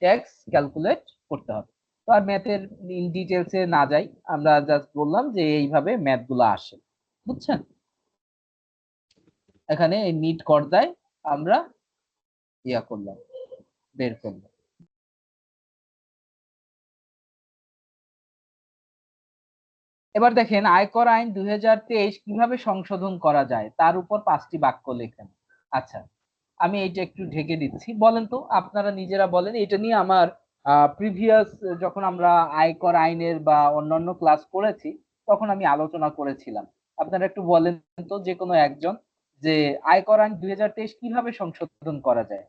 ট্যাক্স ক্যালকুলেট করতে হবে। তো আর ম্যাথের ইন ডিটেলসে না যাই, আমরা জাস্ট বললাম যে এইভাবে ম্যাথ গুলো আসে। বুঝছেন? এখানে এই নিট পর্দায় আমরা ইয়া করলাম, বের করলাম। এবার দেখেন, আয়কর আইন 2023 কিভাবে সংশোধন করা যায় তার উপর 5টি বাক্য লেখেন। আচ্ছা, আমি এইটা একটু ঢেকে দিচ্ছি, বলেন তো আপনারা নিজেরা বলেন। এটা নিয়ে আমার প্রিভিয়াস যখন আমরা আয়কর আইনের বা অন্যান্য ক্লাস করেছি, তখন আমি আলোচনা করেছিলাম। আপনারা একটু বলেন তো, যে কোনো একজন, যে আয়কর আইন 2023 কিভাবে সংশোধন করা যায়।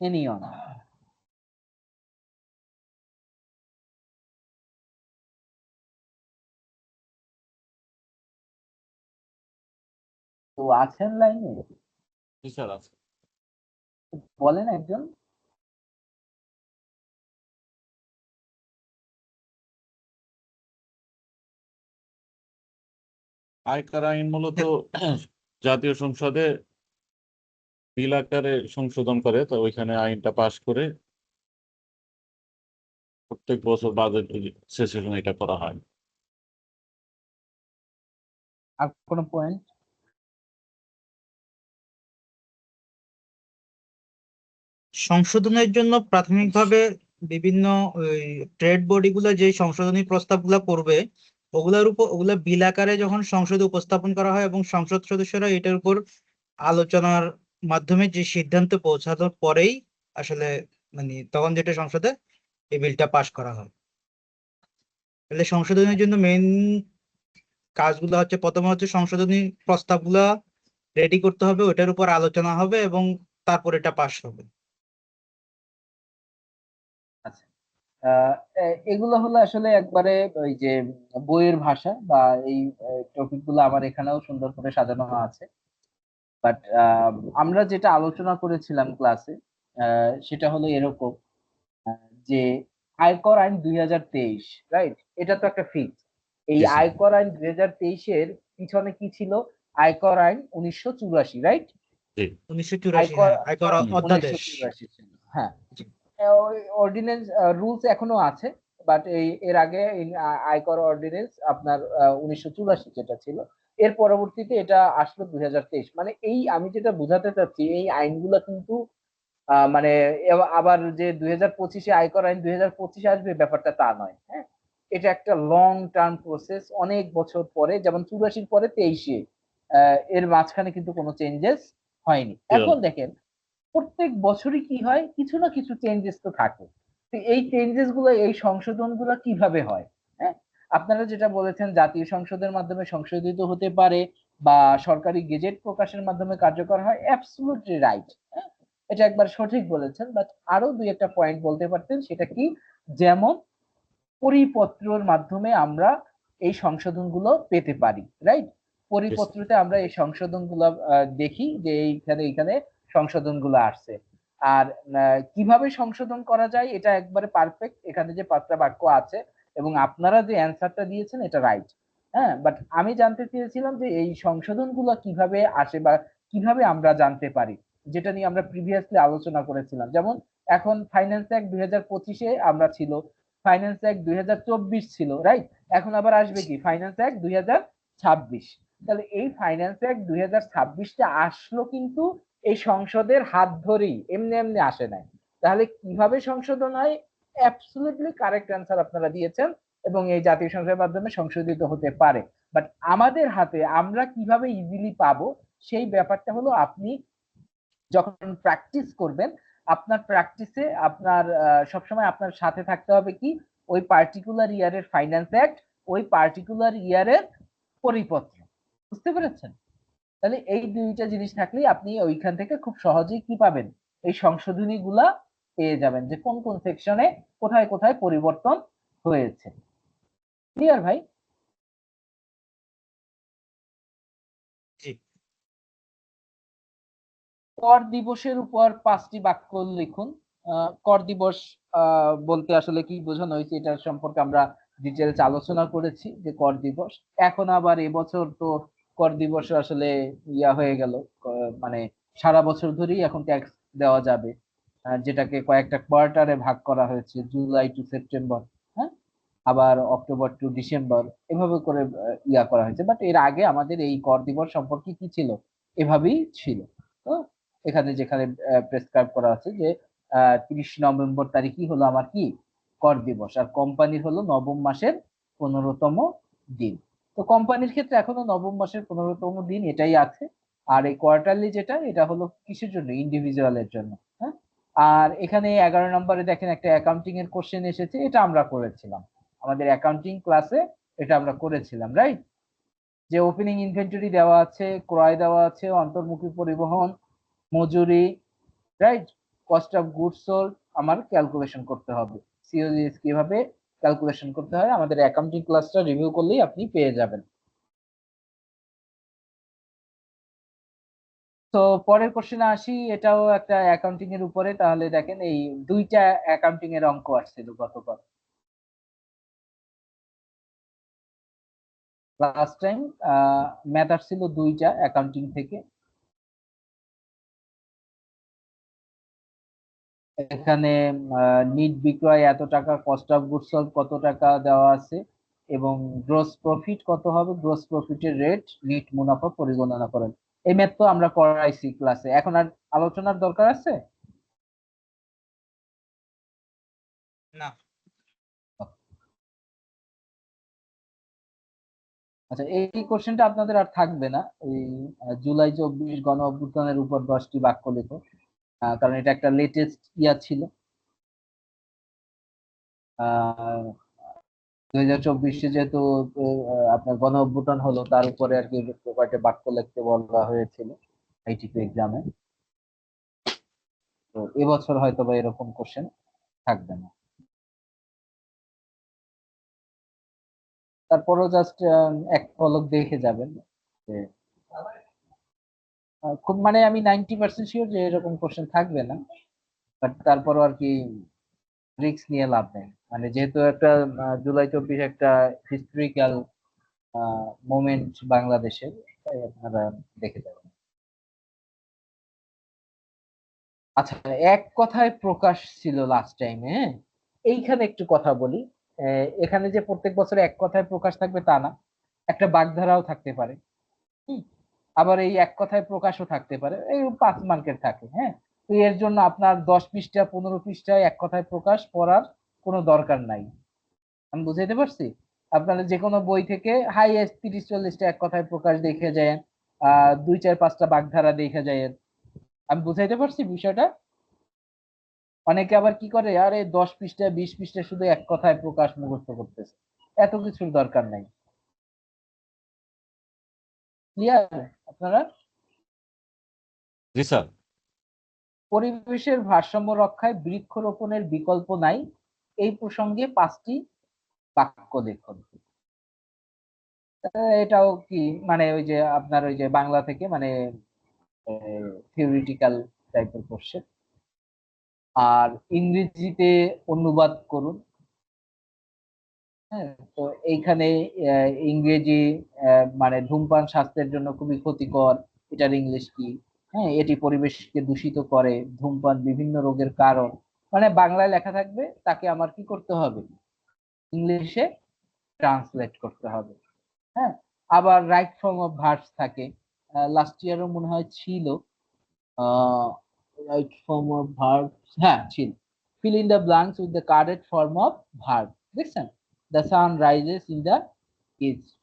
এনিয়ন। আছেন লাইনে? জি স্যার আছে। বলেন একজন। আয়কর আইন মূলত জাতীয় সংসদে বিল আকারে সংশোধন করে, তো ওইখানে আইনটা পাশ করে প্রত্যেক বছর বাজেট সেশনে এটা করা হয়। আর কোনো পয়েন্ট? সংশোধনের জন্য প্রাথমিকভাবে বিভিন্ন ট্রেড বডিগুলো যে সংশোধনী প্রস্তাবগুলো করবে ওগুলা বিল আকারে যখন সংসদে উপস্থাপন করা হয় এবং সংসদ সদস্যরা এটার উপর আলোচনার মাধ্যমে যে সিদ্ধান্তে পৌঁছানোর পরেই আসলে মানে তখন যেটা সংসদে এই বিলটা পাশ করা হয়। তাহলে সংশোধনের জন্য মেইন কাজগুলো হচ্ছে, প্রথমে হচ্ছে সংশোধনী প্রস্তাবগুলা রেডি করতে হবে, ওটার উপর আলোচনা হবে এবং তারপর এটা পাশ হবে। আচ্ছা, এগুলো হলো আসলে একবারে ওই যে বইয়ের ভাষা, বা এই টপিক গুলো আমার এখানেও সুন্দর করে সাজানো আছে। বাট আমরা যেটা আলোচনা করেছিলাম ক্লাসে, সেটা হলো এরকম, যে আয়কর আইন 2023, রাইট? এটা তো একটা ফিক্স। এই জি স্যার। আয়কর আইন 2023-এর পিছনে কি ছিল? আয়কর আইন 1984, রাইট? জি 1984, আয়কর হ্যাঁ, আয়কর অধ্যাদেশ। 1984 ছিল, হ্যাঁ। জি। অর্ডিন্যান্স রুলস এখনো আছে, বাট এর আগে আয়কর অর্ডিন্যান্স আপনার 1984 যেটা ছিল, এর পরবর্তীতে এটা আসলো 2023। মানে এই আমি যেটা বোঝাতে চাচ্ছি, এই আইনগুলো কিন্তু মানে আবার যে 2025-এ আয়কর আইন 2025-এ আসবে, ব্যাপারটা তা নয়। হ্যাঁ, এটা একটা লং টার্ম প্রসেস, অনেক বছর পরে, যেমন 84 পরে 23-এ এর মাঝখানে কিন্তু কোনো চেঞ্জেস হয়নি। এখন দেখেন, প্রত্যেক বছরই কি হয়, কিছু না কিছু চেঞ্জেস তো থাকে। তো এই চেঞ্জেস গুলো, এই সংশোধন গুলো কিভাবে হয়? হ্যাঁ, আপনারা যেটা বলেছেন জাতীয় সংসদের মাধ্যমে সংশোধিত হতে পারে, বা সরকারি গেজেট প্রকাশের মাধ্যমে কার্যকর হয়, অ্যাবসলিউটলি রাইট। হ্যাঁ, এটা একবার সঠিক বলেছেন, বাট আরো দুই একটা পয়েন্ট বলতে পারতেন। সেটা কি? যেমন পরিপত্রের মাধ্যমে আমরা এই সংশোধনগুলো পেতে পারি, রাইট? পরিপত্রতে আমরা এই সংশোধনগুলো দেখি যে এইখানে এইখানে সংশোধনগুলো আসছে। আর কিভাবে সংশোধন করা যায়, এটা একবারে পারফেক্ট। এখানে যে 5টা বাক্য আছে এবং আপনারা যে অ্যান্সারটা দিয়েছেন, এটা রাইট। হ্যাঁ, বাট আমি জানতে চেয়েছিলাম যে এই সংশোধনগুলো কিভাবে আসে, বা কিভাবে আমরা জানতে পারি, যেটা নিয়ে আমরা প্রিভিয়াসলি আলোচনা করেছিলাম। যেমন এখন ফাইন্যান্স অ্যাক্ট 2025-এ আমরা ছিল, ফাইন্যান্স অ্যাক্ট 2024 ছিল, রাইট? এখন আবার আসবে কি? Finance act 2026। তাহলে এই ফাইন্যান্স অ্যাক্ট 2026টা আসলো কিন্তু এই সংসদের হাত ধরেই, এমনি এমনি আসে নাই। তাহলে কিভাবে সংশোধন হয়? অ্যাবসলিউটলি কারেক্ট অ্যান্সার আপনারা দিয়েছেন, এবং এই জাতীয় সংসদের মাধ্যমে সংশোধিত হতে পারে। বাট আমাদের হাতে আমরা কিভাবে ইজিলি পাবো, সেই ব্যাপারটা হলো আপনি যখন প্র্যাকটিস করবেন, আপনার প্র্যাকটিসে আপনার সবসময় আপনার সাথে থাকতে হবে কি? ওই পার্টিকুলার ইয়ারের ফাইন্যান্স অ্যাক্ট, ওই পার্টিকুলার ইয়ারের পরিপত্র। বুঝতে পেরেছেন? তাহলে এই দুইটা জিনিস থাকলেই আপনি ওইখান থেকে খুব সহজেই কি পাবেন? এই সংশোধনী গুলা পেয়ে যাবেন, যে কোন কোন সেকশনে কোথায় কোথায় পরিবর্তন হয়েছে। ক্লিয়ার ভাই? জি। কর দিবসের উপর 5টি বাক্য লিখুন। কর দিবস বলতে আসলে কি বোঝানো হয়েছে, এটার সম্পর্কে আমরা ডিটেলস আলোচনা করেছি, যে কর দিবস। এখন আবার এবছর তো কর দিবস আসলে ইয়া হয়ে গেল, মানে সারা বছর ধরেই এখন ট্যাক্স দেওয়া যাবে, যেটাকে কয়েকটা কোয়ার্টারে ভাগ করা হয়েছে, জুলাই টু সেপ্টেম্বর, হ্যাঁ, আবার অক্টোবর টু ডিসেম্বর, এভাবে করে ইয়া করা হয়েছে। বাট এর আগে আমাদের এই কর দিবস সম্পর্কে কি ছিল? এভাবেই ছিল। তো এখানে যেখানে প্রেসক্রাইব করা আছে যে 30 নভেম্বর তারিখই হলো আমার কি? কর দিবস। আর কোম্পানির হলো নবম মাসের 15তম দিন। তো কোম্পানির ক্ষেত্রে এখনো নবম মাসের 15তম দিন এটাই আছে। আর এই কোয়ার্টারলি যেটা, এটা হলো কিসের জন্য? ইন্ডিভিজুয়ালের জন্য। হ্যাঁ, আর এখানে 11 নম্বরে দেখেন একটা অ্যাকাউন্টিং এর কোশ্চেন এসেছে, এটা আমরা করেছিলাম আমাদের অ্যাকাউন্টিং ক্লাসে, এটা আমরা করেছিলাম, রাইট? যে ওপেনিং ইনভেন্টরি দেওয়া আছে, ক্রয় দেওয়া আছে, অন্তর্মুখী পরিবহন, মজুরি, right? Cost of goods sold আমার ক্যালকুলেশন করতে হবে। সিওজিএস কিভাবে ক্যালকুলেশন করতে হয় আমাদের অ্যাকাউন্টিং ক্লাসটা রিভিউ করলেই আপনি পেয়ে যাবেন। তো পরের কোশ্চেনে আসি, এটাও একটা অ্যাকাউন্টিং এর উপরে। তাহলে দেখেন এই দুইটা অ্যাকাউন্টিং এর অঙ্ক আসছিল গতকাল, লাস্ট টাইম ম্যাথ আসছিল দুইটা অ্যাকাউন্টিং থেকে। এখানে নিট বিক্রয় এত টাকা, কস্ট অফ গুডস সোল্ড কত টাকা দেওয়া আছে, এবং গ্রোস প্রফিট কত হবে, গ্রোস প্রফিটের রেট, নিট মুনাফা পরিগণনা করেন। এই ম্যাথ তো আমরা করাইছি ক্লাসে, এখন আর আলোচনার দরকার আছে? না। আচ্ছা, এই কোশ্চেনটা আপনাদের আর থাকবে না। এই জুলাই 24 গণ অভ্যুত্থানের উপর 10টি বাক্য লেখো, কারণ এটা একটা লেটেস্ট ইয়া ছিল। 2024-এ যেহেতু আপনার গণ অভ্যুত্থান হলো, তার উপরে আর কি কয়েকটা বাক্য লিখতে বলা হয়েছিল আইটিপি এক্সামে। তো এবছর হয়তো বা এরকম কোশ্চেন থাকবে না। তারপরও জাস্ট এক পলক দেখে যাবেন যে খুব মানে আমি 90% শিওর যে এরকম কোশ্চেন থাকবে না, বাট তারপরও আর কি রিস্ক নিয়ে লাভ নেই। মানে যেহেতু একটা জুলাই 24 একটা হিস্ট্রিক্যাল মোমেন্ট বাংলাদেশের, তাই আপনারা দেখে যাবেন। আচ্ছা, এক কথায় প্রকাশ ছিল লাস্ট টাইমে, এইখানে একটু কথা বলি। এখানে যে প্রত্যেক বছর এক কথায় প্রকাশ থাকবে তা না, একটা বাগধারাও থাকতে পারে। হুম, আবার এই এক কথায় প্রকাশও থাকতে পারে, এই 5 মার্কের থাকে। হ্যাঁ, তো এর জন্য আপনার 10 পৃষ্ঠা 15 পৃষ্ঠায় এক কথায় প্রকাশ পড়ার কোনো দরকার নাই। আমি বুঝাইতে পারছি? আপনারা যে কোনো বই থেকে হাইয়েস্ট 30-40টা এক কথায় প্রকাশ দেখে যায়, 2-4-5টা বাগধারা দেখে যায়। আমি বুঝাইতে পারছি বিষয়টা? অনেকে আবার কি করে, আরে 10 পৃষ্ঠা 20 পৃষ্ঠা শুধু এক কথায় প্রকাশ মুখস্থ করতেছে, এত কিছুর দরকার নাই। ক্লিয়ার আপনারা? জি স্যার। পরিবেশের ভারসাম্য রক্ষায় বৃক্ষরোপণের বিকল্প নাই, এই প্রসঙ্গে 5টি বাক্য লিখুন। এটাও কি মানে ওই যে আপনার ওই যে বাংলা থেকে মানে থিওরিটিক্যাল টাইপের কোশ্চেন। আর ইংরেজিতে অনুবাদ করুন। হ্যাঁ, তো এইখানে ইংরেজি মানে ধূমপান স্বাস্থ্যের জন্য খুবই ক্ষতিকর, এটার ইংলিশ কি? হ্যাঁ, এটি পরিবেশকে দূষিত করে, ধূমপান বিভিন্ন রোগের কারণ। মানে বাংলায় লেখা থাকবে, তাকে আমার কি করতে হবে, ইংলিশে ট্রান্সলেট করতে হবে। হ্যাঁ, আবার রাইট ফর্ম অফ ভার্বস থাকে, লাস্ট ইয়ারও মনে হয় ছিল রাইট ফর্ম অফ ভার্ব। হ্যাঁ ছিল, fill in the blanks with the correct form of verb। দেখছেন, the sun rises in the east,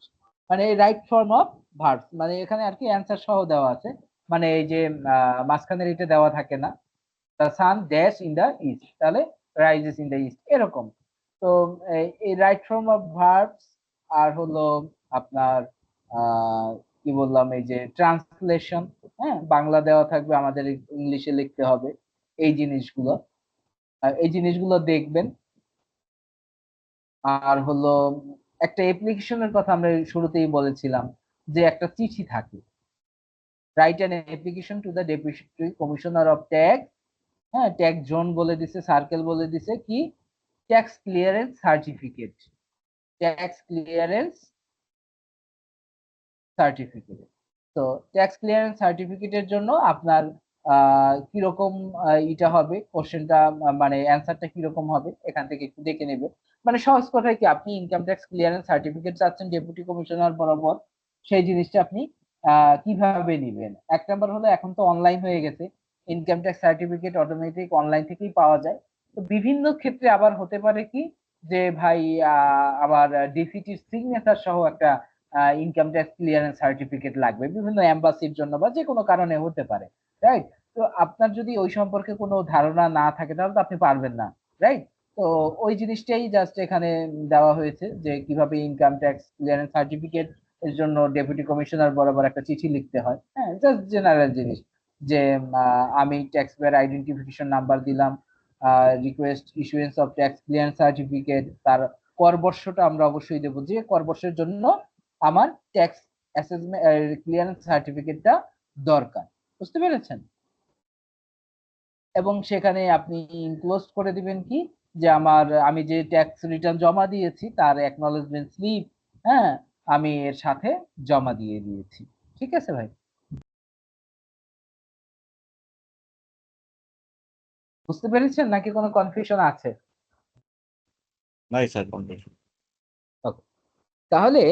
মানে রাইট ফর্ম অফ ভার্ব, মানে এখানে আর কি অ্যান্সার সহ দেওয়া আছে। মানে এই যে মাঝখানের এটা দেওয়া থাকে না, the sun dash in the east, তাহলে rises in the east এরকম। তো এই right form of verbs are হলো আপনার কি বললাম, এই যে ট্রান্সলেশন, হ্যাঁ, বাংলা দেওয়া থাকবে, আমাদের ইংলিশে লিখতে হবে। এই জিনিসগুলো এই জিনিসগুলো দেখবেন। আর হলো একটা অ্যাপ্লিকেশনের কথা আমরা শুরুতেই বলেছিলাম, যে একটা চিঠি থাকে, write an application to the deputy commissioner of tax. হ্যাঁ, ট্যাক্স জোন বলে দিছে, সার্কেল বলে দিছে, কি tax clearance certificate, tax clearance certificate. তো ট্যাক্স ক্লিয়ারেন্স সার্টিফিকেটের জন্য আপনার কিরকম এটা হবে কোশ্চেনটা, মানে অ্যান্সারটা কিরকম হবে এখান থেকে একটু দেখে নেবে। মানে সহজ কথায় কি, আপনি ইনকাম ট্যাক্স ক্লিয়ারেন্স সার্টিফিকেট চাচ্ছেন ডেপুটি কমিশনার বরাবর, সেই জিনিসটা আপনি কিভাবে নিবেন? এক নাম্বার হলো, এখন তো অনলাইন হয়ে গেছে, income tax certificate automatic online থেকেই পাওয়া যায়। তো বিভিন্ন ক্ষেত্রে আবার হতে পারে কি, যে ভাই আবার ডিসিটির সিগনেচার সহ একটা ইনকাম ট্যাক্স ক্লিয়ারেন্স সার্টিফিকেট লাগবে, বিভিন্ন এম্বাসির জন্য বা যে কোনো কারণে হতে পারে, রাইট? তো আপনার যদি ওই সম্পর্কে কোনো ধারণা না থাকে, তাহলে তো আপনি পারবেন না, রাইট? তো ওই জিনিসটাই জাস্ট এখানে দেওয়া হয়েছে, যে কিভাবে ইনকাম ট্যাক্স ক্লিয়ারেন্স সার্টিফিকেট এর জন্য ডেপুটি কমিশনার বরাবর একটা চিঠি লিখতে হয়। হ্যাঁ, জাস্ট জেনারেল জিনিস, যে আমি ট্যাক্স পেয়ার আইডেন্টিফিকেশন নাম্বার দিলাম, request issuance of tax clearance certificate, তার কর বর্ষটা আমরা অবশ্যই দেবো, যে কর বর্ষের জন্য আমার ট্যাক্স অ্যাসেসমেন্ট ক্লিয়ারেন্স সার্টিফিকেটটা দরকার। বুঝতে পেরেছেন? এবং সেখানে আপনি ইনক্লোজ করে দিবেন কি যে আমি যে ট্যাক্স রিটার্ন জমা দিয়েছি তার অ্যাকনলেজমেন্ট স্লিপ, হ্যাঁ, আমি এর সাথে জমা দিয়ে দিয়েছি। ঠিক আছে ভাই? বুঝতে পেরেছেন নাকি কোনো কনফিউশন আছে? নাই স্যার কনফিউশন। Okay. তাহলে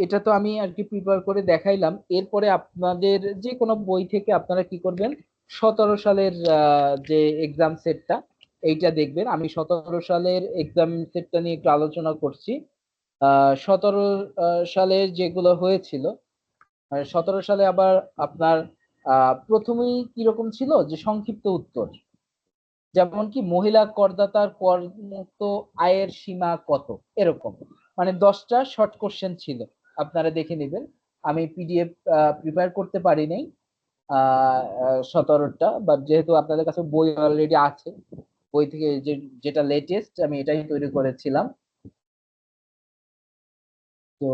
এটা তো আমি আর কি প্রিপেয়ার করে দেখাইলাম। এরপরে আপনাদের যে কোনো বই থেকে আপনারা কি করবেন, 17 সালের যে এক্সাম সেটটা এইটা দেখবেন। আমি 17 সালের এক্সাম সেটটা নিয়ে একটু আলোচনা করছি। 17 সালে যেগুলো হয়েছিল, 17 সালে আবার আপনার প্রথমেই কিরকম ছিল যে সংক্ষিপ্ত উত্তর, যেমন কি মহিলা করদাতার করমুক্ত আয়ের সীমা কত, এরকম মানে 10টা শর্ট কোশ্চেন ছিল। আপনারা দেখে নেবেন। আমি পিডিএফ প্রিপেয়ার করতে পারি নাই 17টা, বাট যেহেতু আপনাদের কাছে বই অলরেডি আছে, বই থেকে যেটা লেটেস্ট আমি এটাই তৈরি করেছিলাম। তো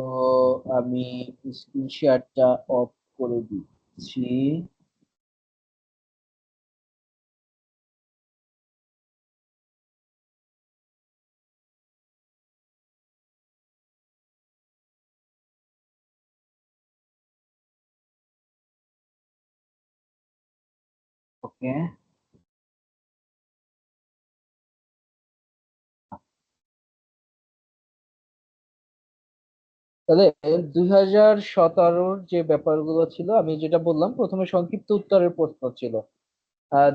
আমি স্ক্রিন শেয়ারটা অফ করে দিচ্ছি। ওকে, তাহলে 2017-র যে ব্যাপারগুলো ছিল আমি যেটা বললাম, প্রথমে সংক্ষিপ্ত উত্তরের প্রশ্ন ছিল।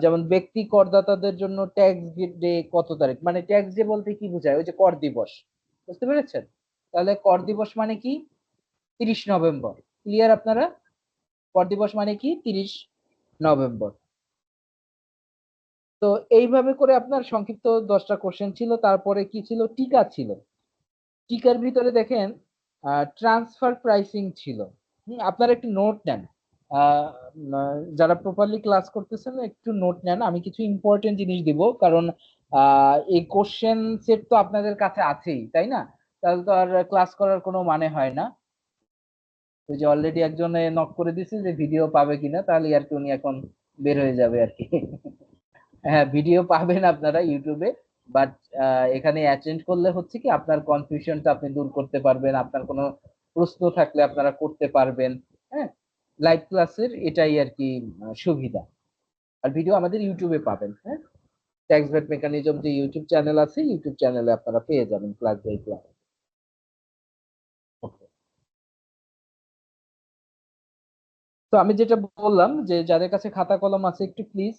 যেমন ব্যক্তি করদাতাদের জন্য ট্যাক্স ডে কত তারিখ, মানে ট্যাক্স ডে বলতে কি বোঝায়, ওই যে কর দিবস। বুঝতে পেরেছেন? তাহলে কর দিবস মানে কি, 30 নভেম্বর। ক্লিয়ার আপনারা? কর দিবস মানে কি, 30 নভেম্বর। তো এইভাবে করে আপনার সংক্ষিপ্ত 10টা কোশ্চেন ছিল। তারপরে কি ছিল, টিকা ছিল। টিকার ভিতরে দেখেন ট্রান্সফার প্রাইসিং ছিল। আপনারা একটু নোট নেন, যারা প্রপারলি ক্লাস করতেছেন একটু নোট নেন। আমি কিছু ইম্পর্টেন্ট জিনিস দিব, কারণ এই কোশ্চেন সেট তো আপনাদের কাছে আছেই, তাই না? তাহলে তো আর ক্লাস করার কোনো মানে হয় না। ওই যে অলরেডি একজনে নক করে দিছে যে ভিডিও পাবে কিনা, তাহলে আর কি উনি এখন বের হয়ে যাবে আর কি। হ্যাঁ, ভিডিও পাবেন আপনারা ইউটিউবে, বাট এখানে অ্যাটেন্ড করলে হচ্ছে কি আপনার কনফিউশনটা আপনি দূর করতে পারবেন, আপনার কোনো প্রশ্ন থাকলে আপনারা করতে পারবেন। হ্যাঁ, লাইভ ক্লাসের এটাই আর কি সুবিধা। আর ভিডিও আমাদের ইউটিউবে পাবেন। হ্যাঁ, ট্যাক্স ভ্যাট মেকানিজম যে ইউটিউব চ্যানেল আছে, ইউটিউব চ্যানেলে আপনারা পেয়ে যাবেন ক্লাস বাই ক্লাস। তো আমি যেটা বললাম যে যাদের কাছে খাতা কলম আছে একটু প্লিজ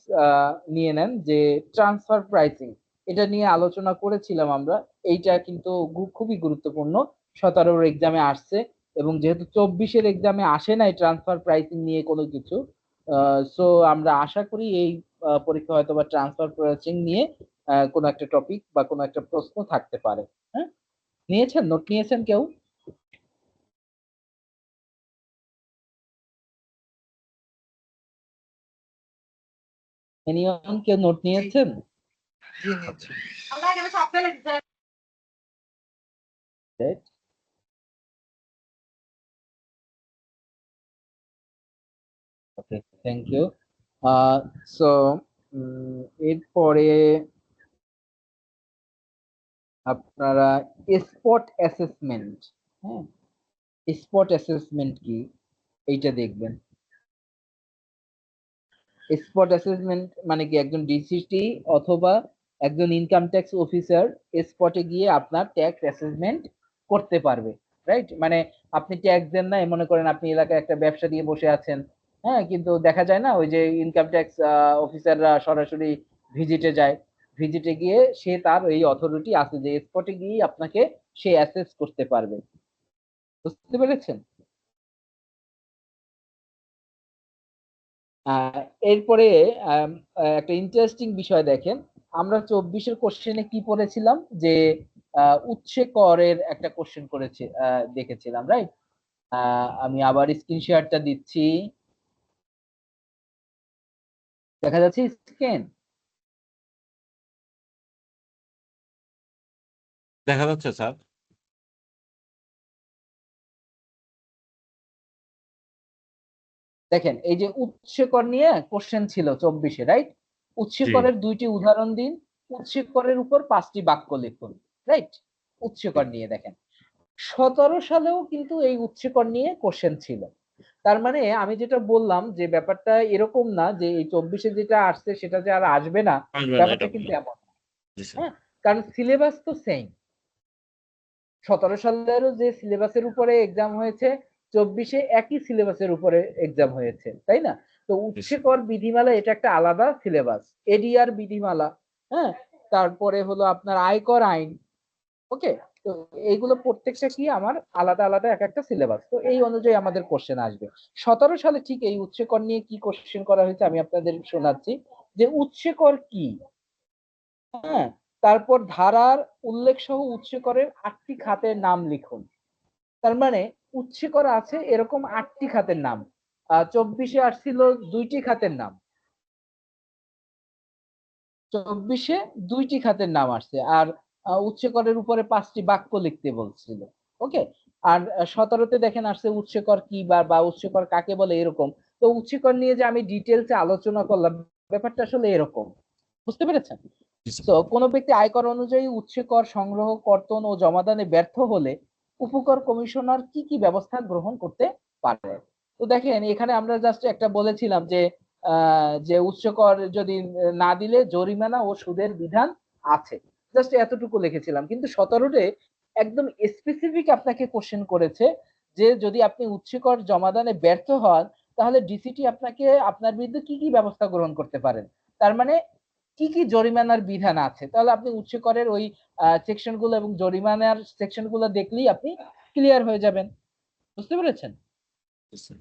নিয়ে নেন, যে ট্রান্সফার প্রাইসিং এটা নিয়ে আলোচনা করেছিলাম আমরা। এইটা কিন্তু খুবই গুরুত্বপূর্ণ। 17-র এক্সামে আসছে, এবং যেহেতু 24-এর এক্সামে আসে নাই ট্রান্সফার প্রাইসিং নিয়ে কোনো কিছু, সো আমরা আশা করি এই পরীক্ষা হয়তো বা ট্রান্সফার প্রাইসিং নিয়ে কোনো একটা টপিক বা কোনো একটা প্রশ্ন থাকতে পারে। হ্যাঁ, নিয়েছেন, নোট নিয়েছেন কেউ? এনিওয়ান, কেউ নোট নিয়েছেন? জি নিচ্ছি। Right? Okay, thank you. So এরপরে আপনারা স্পট অ্যাসেসমেন্ট, হ্যাঁ, স্পট অ্যাসেসমেন্ট কি এইটা দেখবেন। স্পট অ্যাসেসমেন্ট মানে কি, একজন ডিসিটি অথবা একজন ইনকাম ট্যাক্স অফিসার স্পটে গিয়ে আপনার ট্যাক্স অ্যাসেসমেন্ট করতে পারবে। রাইট, মানে আপনি ট্যাক্স দেন না, মনে করেন আপনি এলাকায় একটা ব্যবসা দিয়ে বসে আছেন, হ্যাঁ, কিন্তু দেখা যায় না ওই যে ইনকাম ট্যাক্স অফিসাররা সরাসরি ভিজিটে যায়। ভিজিটে গিয়ে সে তার এই অথরিটি আছে যে স্পটে গিয়ে আপনাকে সে অ্যাসেস করতে পারবে। বুঝতে পেরেছেন? আহ, এরপরে একটা ইন্টারেস্টিং বিষয় দেখেন, আমরা 24-এর কোশ্চেনে কি পড়েছিলাম, যে উৎসে করের একটা কোশ্চেন করেছে, দেখেছিলাম, রাইট? আমি আবার স্ক্রিন শেয়ারটা দিচ্ছি, দেখা যাচ্ছে স্ক্রিন? দেখা যাচ্ছে স্যার। দেখেন এই যে উৎসকর নিয়ে কোশ্চেন ছিল 24-এ, রাইট? উৎসকরের 2টি উদাহরণ দিন, উৎসকরের উপর 5টি বাক্য লিখুন, রাইট? উৎসকর নিয়ে দেখেন 17 সালেও কিন্তু এই উৎসকর নিয়ে কোশ্চেন ছিল। তার মানে আমি যেটা বললাম যে ব্যাপারটা এরকম না যে এই 24-এ যেটা আসছে সেটা যে আর আসবে না, আসবে না ব্যাপারটা এটা কিন্তু বলা। এমন না। জি স্যার। হ্যাঁ, কারণ সিলেবাস তো সেম। 17 সালেরও যে সিলেবাসের উপরে এক্সাম হয়েছে, 24-এ একই সিলেবাসের উপরে এক্সাম হয়েছে, তাই না? তো জি স্যার। উৎসকর বিধিমালা এটা একটা আলাদা সিলেবাস, এডিআর বিধিমালা, হ্যাঁ, তারপরে হলো আপনার আয়কর আইন, ওকে। তো এইগুলো প্রত্যেকটা কি আমার আলাদা আলাদা এক একটা সিলেবাস, তো এই অনুযায়ী আমাদের কোশ্চেন আসবে। 17 সালে ঠিক এই উৎসকর নিয়ে কি কোশ্চেন করা হয়েছে আমি আপনাদের শোনাচ্ছি যে উৎসকর কি, হ্যাঁ, তারপর ধারার উল্লেখ সহ উৎসকরের 8টি খাতের নাম লিখুন। তার মানে উৎসকর আছে এরকম 8টি খাতের নাম, 24-এ আসছিল 2টি খাতের নাম, 24-এ 2টি খাতের নাম আসছে, আর উৎসকরের উপরে 5টি বাক্য লিখতে বলছিল, ওকে। আর 17-তে দেখেন আসছে উৎসকর কি বা উৎসকর কাকে বলে এরকম। তো উৎসকর নিয়ে যে আমি ডিটেলসে আলোচনা করলাম, ব্যাপারটা আসলে এরকম, বুঝতে পেরেছেন? জি স্যার। তো কোনো ব্যক্তি আয়কর অনুযায়ী উৎসকর সংগ্রহ, কর্তন ও জমাদানে ব্যর্থ হলে উপকর কমিশনার কি কি ব্যবস্থা গ্রহণ করতে পারে? তো দেখেন এখানে আমরা জাস্ট একটা বলেছিলাম যে উৎসকর যদি না দিলে জরিমানা ও সুদের বিধান আছে, জাস্ট এতটুকু লিখেছিলাম। কিন্তু 17-তে একদম স্পেসিফিক আপনাকে কোশ্চেন করেছে যে যদি আপনি উৎসকর জমাদানে ব্যর্থ হন তাহলে ডিসিটি আপনাকে আপনার বিরুদ্ধে কি কি ব্যবস্থা গ্রহণ করতে পারেন। তার মানে কি কি জরিমানার বিধান আছে, তাহলে আপনি উৎসকরের ওই সেকশন গুলো এবং জরিমানার সেকশন গুলো দেখলেই আপনি ক্লিয়ার হয়ে যাবেন, বুঝতে পেরেছেন? জি স্যার।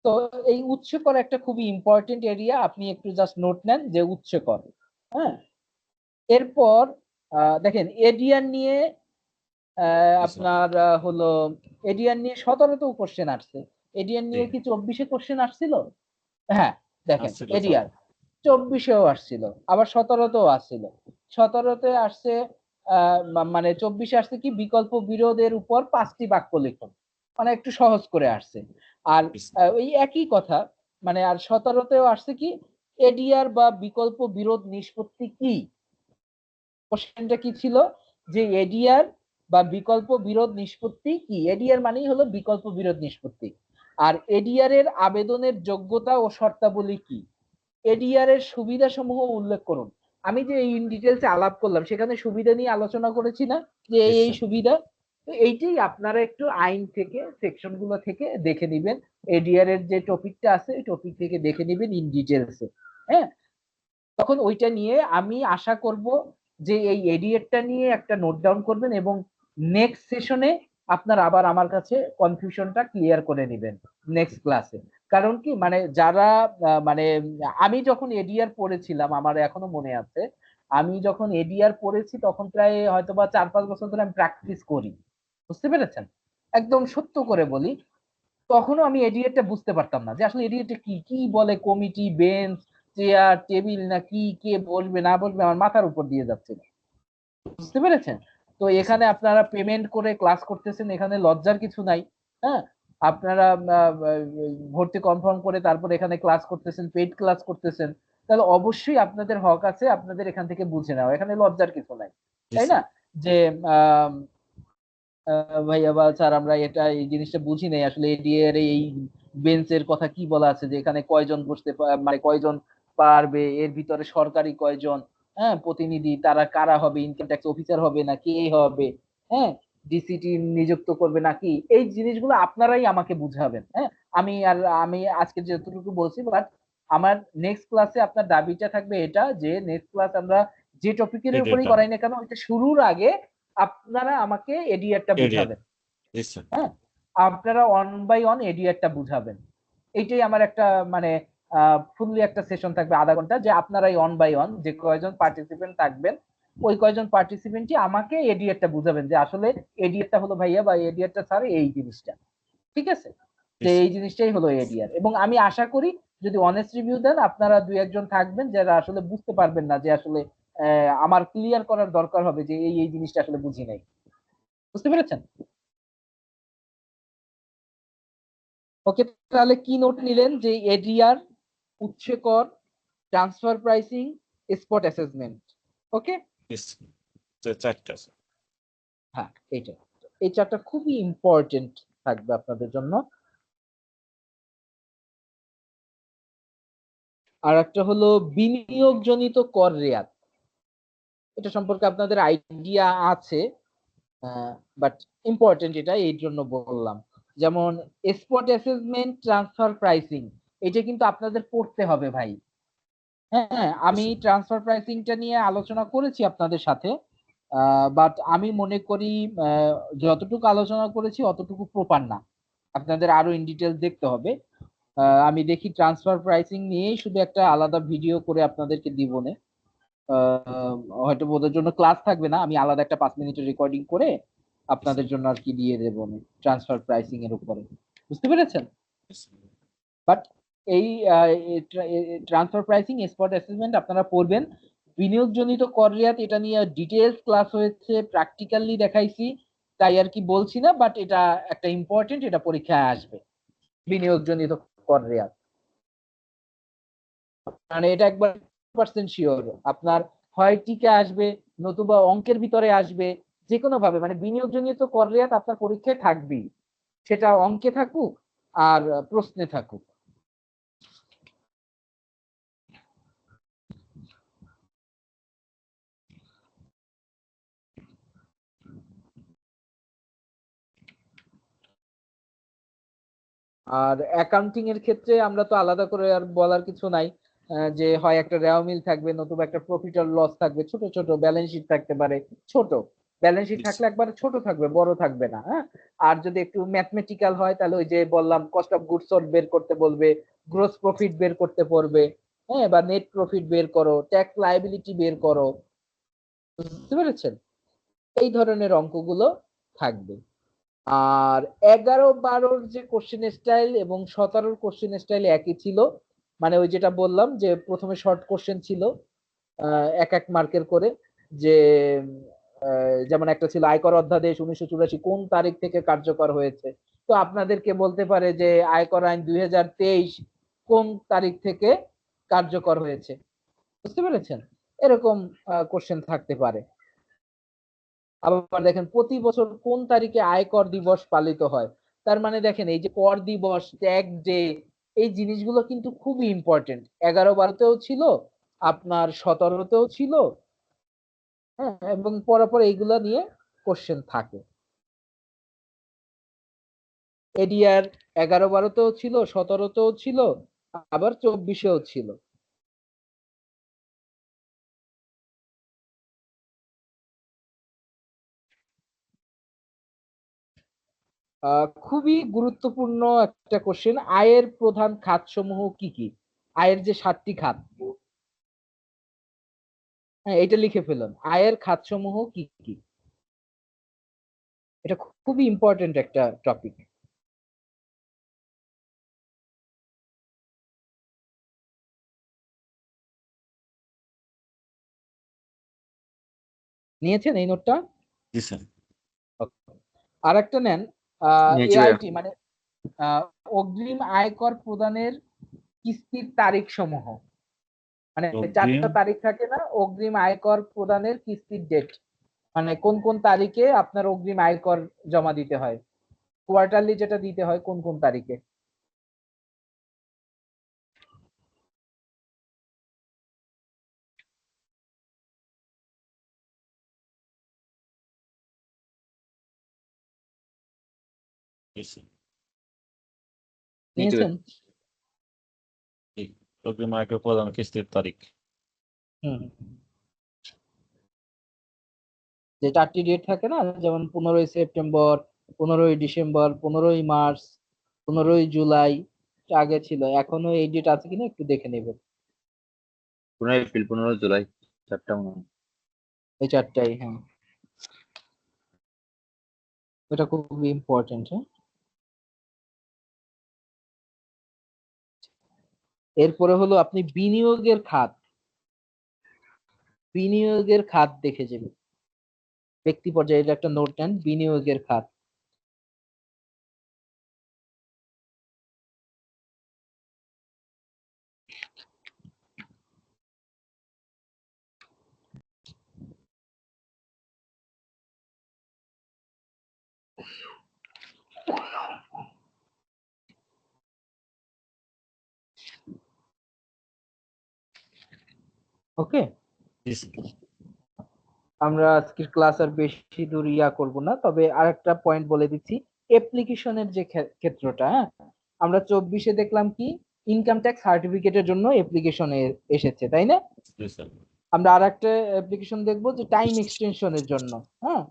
তো এই উৎসকর একটা খুবই ইম্পর্টেন্ট এরিয়া, আপনি একটু জাস্ট নোট নেন যে উৎসকর। হ্যাঁ, এরপর দেখেন এডিয়ার নিয়ে জি স্যার। আপনার হলো এডিয়ার নিয়ে 17-তেও কোশ্চেন আসছে। এডিয়ার জি। নিয়ে কি 24-এ কোশ্চেন আসছিল? হ্যাঁ, দেখেন আসছিল স্যার। এডিআর 24-এও আসছিল, আবার 17-তেও আসছিল। 17-তে আসছে মানে 24-এ আসছে কি বিকল্প বিরোধের উপর 5টি বাক্য লিখুন, মানে একটু সহজ করে আসছে। আর জি স্যার। ওই একই কথা, মানে আর 17-তেও আসছে কি এডিআর বা বিকল্প বিরোধ নিষ্পত্তি কি। কোশ্চেনটা কি ছিল যে এডিআর বা বিকল্প বিরোধ নিষ্পত্তি কি। এডিআর মানেই হলো বিকল্প বিরোধ নিষ্পত্তি। আর এডিআর এর আবেদনের যোগ্যতা ও শর্তাবলী কি, এডিআর এর সুবিধা সমূহ উল্লেখ করুন। আমি যে ইন ডিটেলসে আলাপ করলাম সেখানে সুবিধা নিয়ে আলোচনা করেছি না, যে জি এই স্যার। সুবিধা। তো এইটাই আপনারা একটু আইন থেকে সেকশন গুলো থেকে দেখে নিবেন, এডিআর এর যে টপিকটা আছে ওই টপিক থেকে দেখে নিবেন ইন ডিটেলসে। হ্যাঁ, তখন ওইটা নিয়ে আমি আশা করব যে এই এডিএরটা নিয়ে একটা নোট ডাউন করবেন এবং নেক্সট সেশনে আপনার আবার আমার কাছে কনফিউশনটা ক্লিয়ার করে নেবেন নেক্সট ক্লাসে। কারণ কি মানে যারা মানে আমি যখন এডিআর পড়েছিলাম আমার এখনো মনে আছে, আমি যখন এডিআর পড়েছি তখন প্রায় হয়তোবা 4-5 বছর ধরে আমি প্র্যাকটিস করি, বুঝতে পেরেছেন? একদম সত্য করে বলি, তখনও আমি এডিএরটা বুঝতে পারতাম না যে আসলে এডিএরটা কি কি বলে, কমিটি, বেঞ্চ, চেয়ার, টেবিল না কি, কে বসবে না বসবে আমার মাথার উপর দিয়ে যাচ্ছে, বুঝতে পেরেছেন? তো জি স্যার। এখানে আপনারা পেমেন্ট করে ক্লাস করতেছেন, এখানে লজ্জার কিছু নাই। হ্যাঁ, আপনারা ভর্তি কনফার্ম করে তারপর এখানে ক্লাস করতেছেন, পেইড ক্লাস করতেছেন, তাহলে অবশ্যই আপনাদের হক আছে আপনাদের এখান থেকে বুঝে নেওয়া, এখানে লজ্জার কিছু নাই, জি তাই না? স্যার। যে আহ ভাইয়া বা স্যার আমরা এটা এই জিনিসটা বুঝি নাই আসলে এডিএর এই বেঞ্চের কথা কি বলা আছে যে এখানে কয়জন বসতে মানে কয়জন পারবে, এর ভিতরে সরকারি কয়জন, হ্যাঁ, প্রতিনিধি তারা কারা হবে, ইনকাম ট্যাক্স অফিসার হবে না কে হবে, হ্যাঁ, ডিসিটি নিযুক্ত করবে নাকি, এই জিনিসগুলো আপনারাই আমাকে বুঝাবেন। হ্যাঁ, আমি আজকে যতটুকু বলছি, বাট আমার নেক্সট ক্লাসে আপনার দাবিটা থাকবে এটা যে নেক্সট ক্লাস আমরা যে টপিকের উপরেই এডিটর। করাই না কেন ওইটা শুরুর আগে আপনারা আমাকে এডিআরটা এডিটর। বুঝাবেন। জি স্যার। হ্যাঁ, আপনারা অন বাই অন এডিআরটা বুঝাবেন। এইটাই আমার একটা মানে ফুললি একটা সেশন থাকবে আধা ঘন্টা, যে আপনারাই অন বাই অন যে কয়জন পার্টিসিপেন্ট থাকবেন ওই কয়জন পার্টিসিপেন্টই আমাকে এডিআরটা বুঝাবেন যে আসলে এডিআরটা হলো ভাইয়া বা এডিআরটা স্যার এই জিনিসটা, ঠিক আছে? জি যে এই স্যার। জিনিসটাই হলো এডিআর, এবং আমি আশা করি যদি অনেস্ট রিভিউ দেন আপনারা দুই একজন থাকবেন যারা আসলে বুঝতে পারবেন না যে আসলে আমার ক্লিয়ার করার দরকার হবে যে এই জিনিসটা আসলে বুঝি নাই, বুঝতে পেরেছেন? ওকে, তাহলে কি নোট নিলেন? যে এডিআর, উৎসে কর, ট্রান্সফার প্রাইসিং, স্পট অ্যাসেসমেন্ট। ওকে, Yes, চারটা আছে। হ্যাঁ এইটা, এই চারটা খুবই ইম্পর্টেন্ট থাকবে আপনাদের জন্য। আর একটা হলো বিনিয়োগজনিত কর রেয়াত। এটা সম্পর্কে আপনাদের আইডিয়া আছে, বাট ইম্পর্টেন্ট এটা, এই জন্য বললাম। যেমন স্পট অ্যাসেসমেন্ট, ট্রান্সফার প্রাইসিং, এটা কিন্তু আপনাদের পড়তে হবে ভাই। হ্যাঁ, আমি ট্রান্সফার প্রাইসিংটা নিয়ে আলোচনা করেছি আপনাদের সাথে, বাট আমি মনে করি যতটুকু আলোচনা করেছি অতটুকু প্রপার না, আপনাদের আরো ইন ডিটেলস দেখতে হবে। আমি দেখি ট্রান্সফার প্রাইসিং নিয়েই শুধু একটা আলাদা ভিডিও করে আপনাদেরকে দিব না, হয়তো ওদের জন্য ক্লাস থাকবে না, আমি আলাদা একটা 5 মিনিটের রেকর্ডিং করে আপনাদের জন্য আর কি দিয়ে দেবো ট্রান্সফার প্রাইসিং এর উপরে। বুঝতে পেরেছেন? বাট এই ট্রান্সফার প্রাইসিং, স্পট অ্যাসেসমেন্ট আপনারা পড়বেন। বিনিয়োগজনিত কর রেয়াত, এটা নিয়ে ডিটেলস ক্লাস হয়েছে, প্র্যাকটিক্যালি দেখাইছি, তাই আর কি বলছি না, বাট এটা একটা ইম্পর্টেন্ট, এটা পরীক্ষায় আসবে। বিনিয়োগজনিত কর রেয়াত মানে এটা একবার 100% শিওর আপনার হয় টিকে আসবে, নতুবা অঙ্কের ভিতরে আসবে, যে কোনো ভাবে। মানে বিনিয়োগজনিত কর রেয়াত আপনার পরীক্ষায় থাকবেই, সেটা অঙ্কে থাকুক আর প্রশ্নে থাকুক। আর অ্যাকাউন্টিং এর ক্ষেত্রে আমরা তো আলাদা করে আর বলার কিছু নাই, যে হয় একটা রেওয়া মিল থাকবে, নতুবা একটা প্রফিট আর লস থাকবে, ছোট ছোট ব্যালেন্স শিট থাকতে পারে। ছোট ব্যালেন্স শিট থাকলে একবারে ছোট থাকবে, বড় থাকবে না। হ্যাঁ, আর যদি একটু ম্যাথমেটিক্যাল হয় তাহলে ওই যে বললাম কস্ট অফ গুডস সোল্ড বের করতে বলবে, গ্রোস প্রফিট বের করতে পড়বে, হ্যাঁ, বা নেট প্রফিট বের করো, ট্যাক্স লায়াবিলিটি বের করো। বুঝতে পেরেছেন? এই ধরনের অঙ্কগুলো থাকবে। আর 11-12 যে কোশ্চেন স্টাইল এবং 17 কোশ্চেন স্টাইল একই ছিল। মানে ওই যেটা বললাম যে প্রথমে শর্ট কোশ্চেন ছিল 1 মার্কের করে, যে যেমন একটা ছিল আয়কর অধ্যাদেশ 1984 কোন তারিখ থেকে কার্যকর হয়েছে, তো আপনাদেরকে বলতে পারে যে আয়কর আইন 2023 কোন তারিখ থেকে কার্যকর হয়েছে। বুঝতে পেরেছেন? এরকম কোশ্চেন থাকতে পারে। আবার দেখেন প্রতি বছর কোন তারিখে আয়কর দিবস পালিত হয়। তার মানে দেখেন এই যে কর দিবস, ট্যাক্স ডে, এই জিনিসগুলো কিন্তু খুবই ইম্পর্টেন্ট। 11-12তেও ছিল, আপনার 17তেও ছিল, হ্যাঁ, এবং পরপর এইগুলো নিয়ে কোশ্চেন থাকে। এডিআর 11-12তেও ছিল, 17তেও ছিল, আবার 24-এও ছিল। খুবই গুরুত্বপূর্ণ একটা কোশ্চেন, আয়ের প্রধান খাত সমূহ কি কি? আয়ের যে 7টি খাত, হ্যাঁ এটা লিখে ফেলুন, আয়ের খাত সমূহ কি কি। এটা খুবই ইম্পর্টেন্ট একটা টপিক। নিয়েছেন এই নোটটা? জি স্যার। আর একটা নেন, নিয়েছি ভাইয়া। এআইটি মানে আহ, অগ্রিম আয়কর প্রদানের কিস্তির তারিখ সমূহ। মানে অগ্রিম 4টা তারিখ থাকে না অগ্রিম আয়কর প্রদানের কিস্তির ডেট, মানে কোন কোন তারিখে আপনার অগ্রিম আয়কর জমা দিতে হয়, কোয়ার্টারলি যেটা দিতে হয় কোন কোন তারিখে। নিয়েছি। নিয়েছেন? অগ্রিম আয়কর প্রদান কিস্তির তারিখ। হুম, যে 4টি ডেট থাকে না, যেমন 15ই সেপ্টেম্বর, 15ই ডিসেম্বর, 15ই মার্চ, 15ই জুলাই, আগে ছিল, এখনো এই ডেট আছে কিনা একটু দেখে নেবেন। 15 এপ্রিল, 15 জুলাই, 4টা মনে হয়। এই 4টাই, হ্যাঁ, এটা খুব ইম্পর্টেন্ট। হ্যাঁ, এরপরে হলো আপনি বিনিয়োগের খাত, বিনিয়োগের খাত দেখে যাবেন, ব্যক্তি পর্যায়ে এটা একটা নোট নেন, বিনিয়োগের খাত। ওকে, জি স্যার। আমরা আজকের ক্লাস আর বেশি দূর করব না, তবে আরেকটা পয়েন্ট বলে দিচ্ছি। অ্যাপ্লিকেশনের যে ক্ষেত্রটা, হ্যাঁ, আমরা 24-এ দেখলাম কি ইনকাম ট্যাক্স সার্টিফিকেটের জন্য অ্যাপ্লিকেশন এসেছে, তাই না? জি স্যার। আমরা আরেকটা অ্যাপ্লিকেশন দেখবো যে টাইম এক্সটেনশনের জন্য। হ্যাঁ,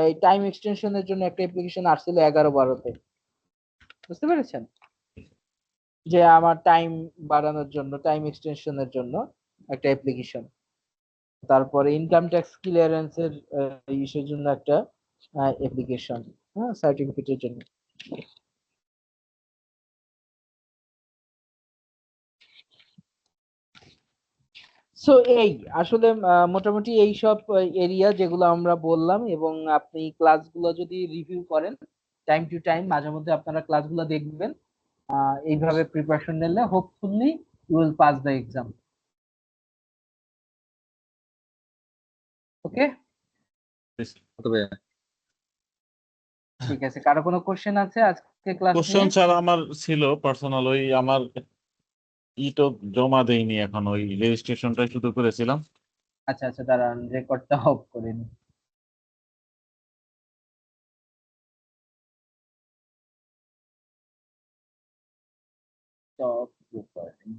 এই টাইম এক্সটেনশনের জন্য একটা অ্যাপ্লিকেশন আসছিল 11-12-তে, বুঝতে পেরেছেন? যে আমার টাইম বাড়ানোর জন্য, টাইম এক্সটেনশনের জন্য একটা অ্যাপ্লিকেশন। তারপরে ইনকাম ট্যাক্স ক্লিয়ারেন্সের ইস্যুর জন্য একটা অ্যাপ্লিকেশন, হ্যাঁ, সার্টিফিকেটের জন্য। সো এই আসলে মোটামুটি এই সব এরিয়া যেগুলো আমরা বললাম, এবং আপনি ক্লাসগুলো যদি রিভিউ করেন টাইম টু টাইম, মাঝে মধ্যে আপনারা ক্লাসগুলো দেখবেন, এইভাবে প্রিপারেশন নিলে hopefully you will pass the exam. Okay, জি স্যার। তবে ঠিক আছে। কারো কোনো কোশ্চেন আছে আজকে ক্লাস কোশ্চেন নিয়ে? স্যার আমার ছিল পার্সোনাল, ওই আমার ইটো জমা দেইনি এখন, ওই রেজিস্ট্রেশনটাই শুধু করেছিলাম। আচ্ছা আচ্ছা, দাঁড়ান রেকর্ডটা অফ করে নিই। Stop recording.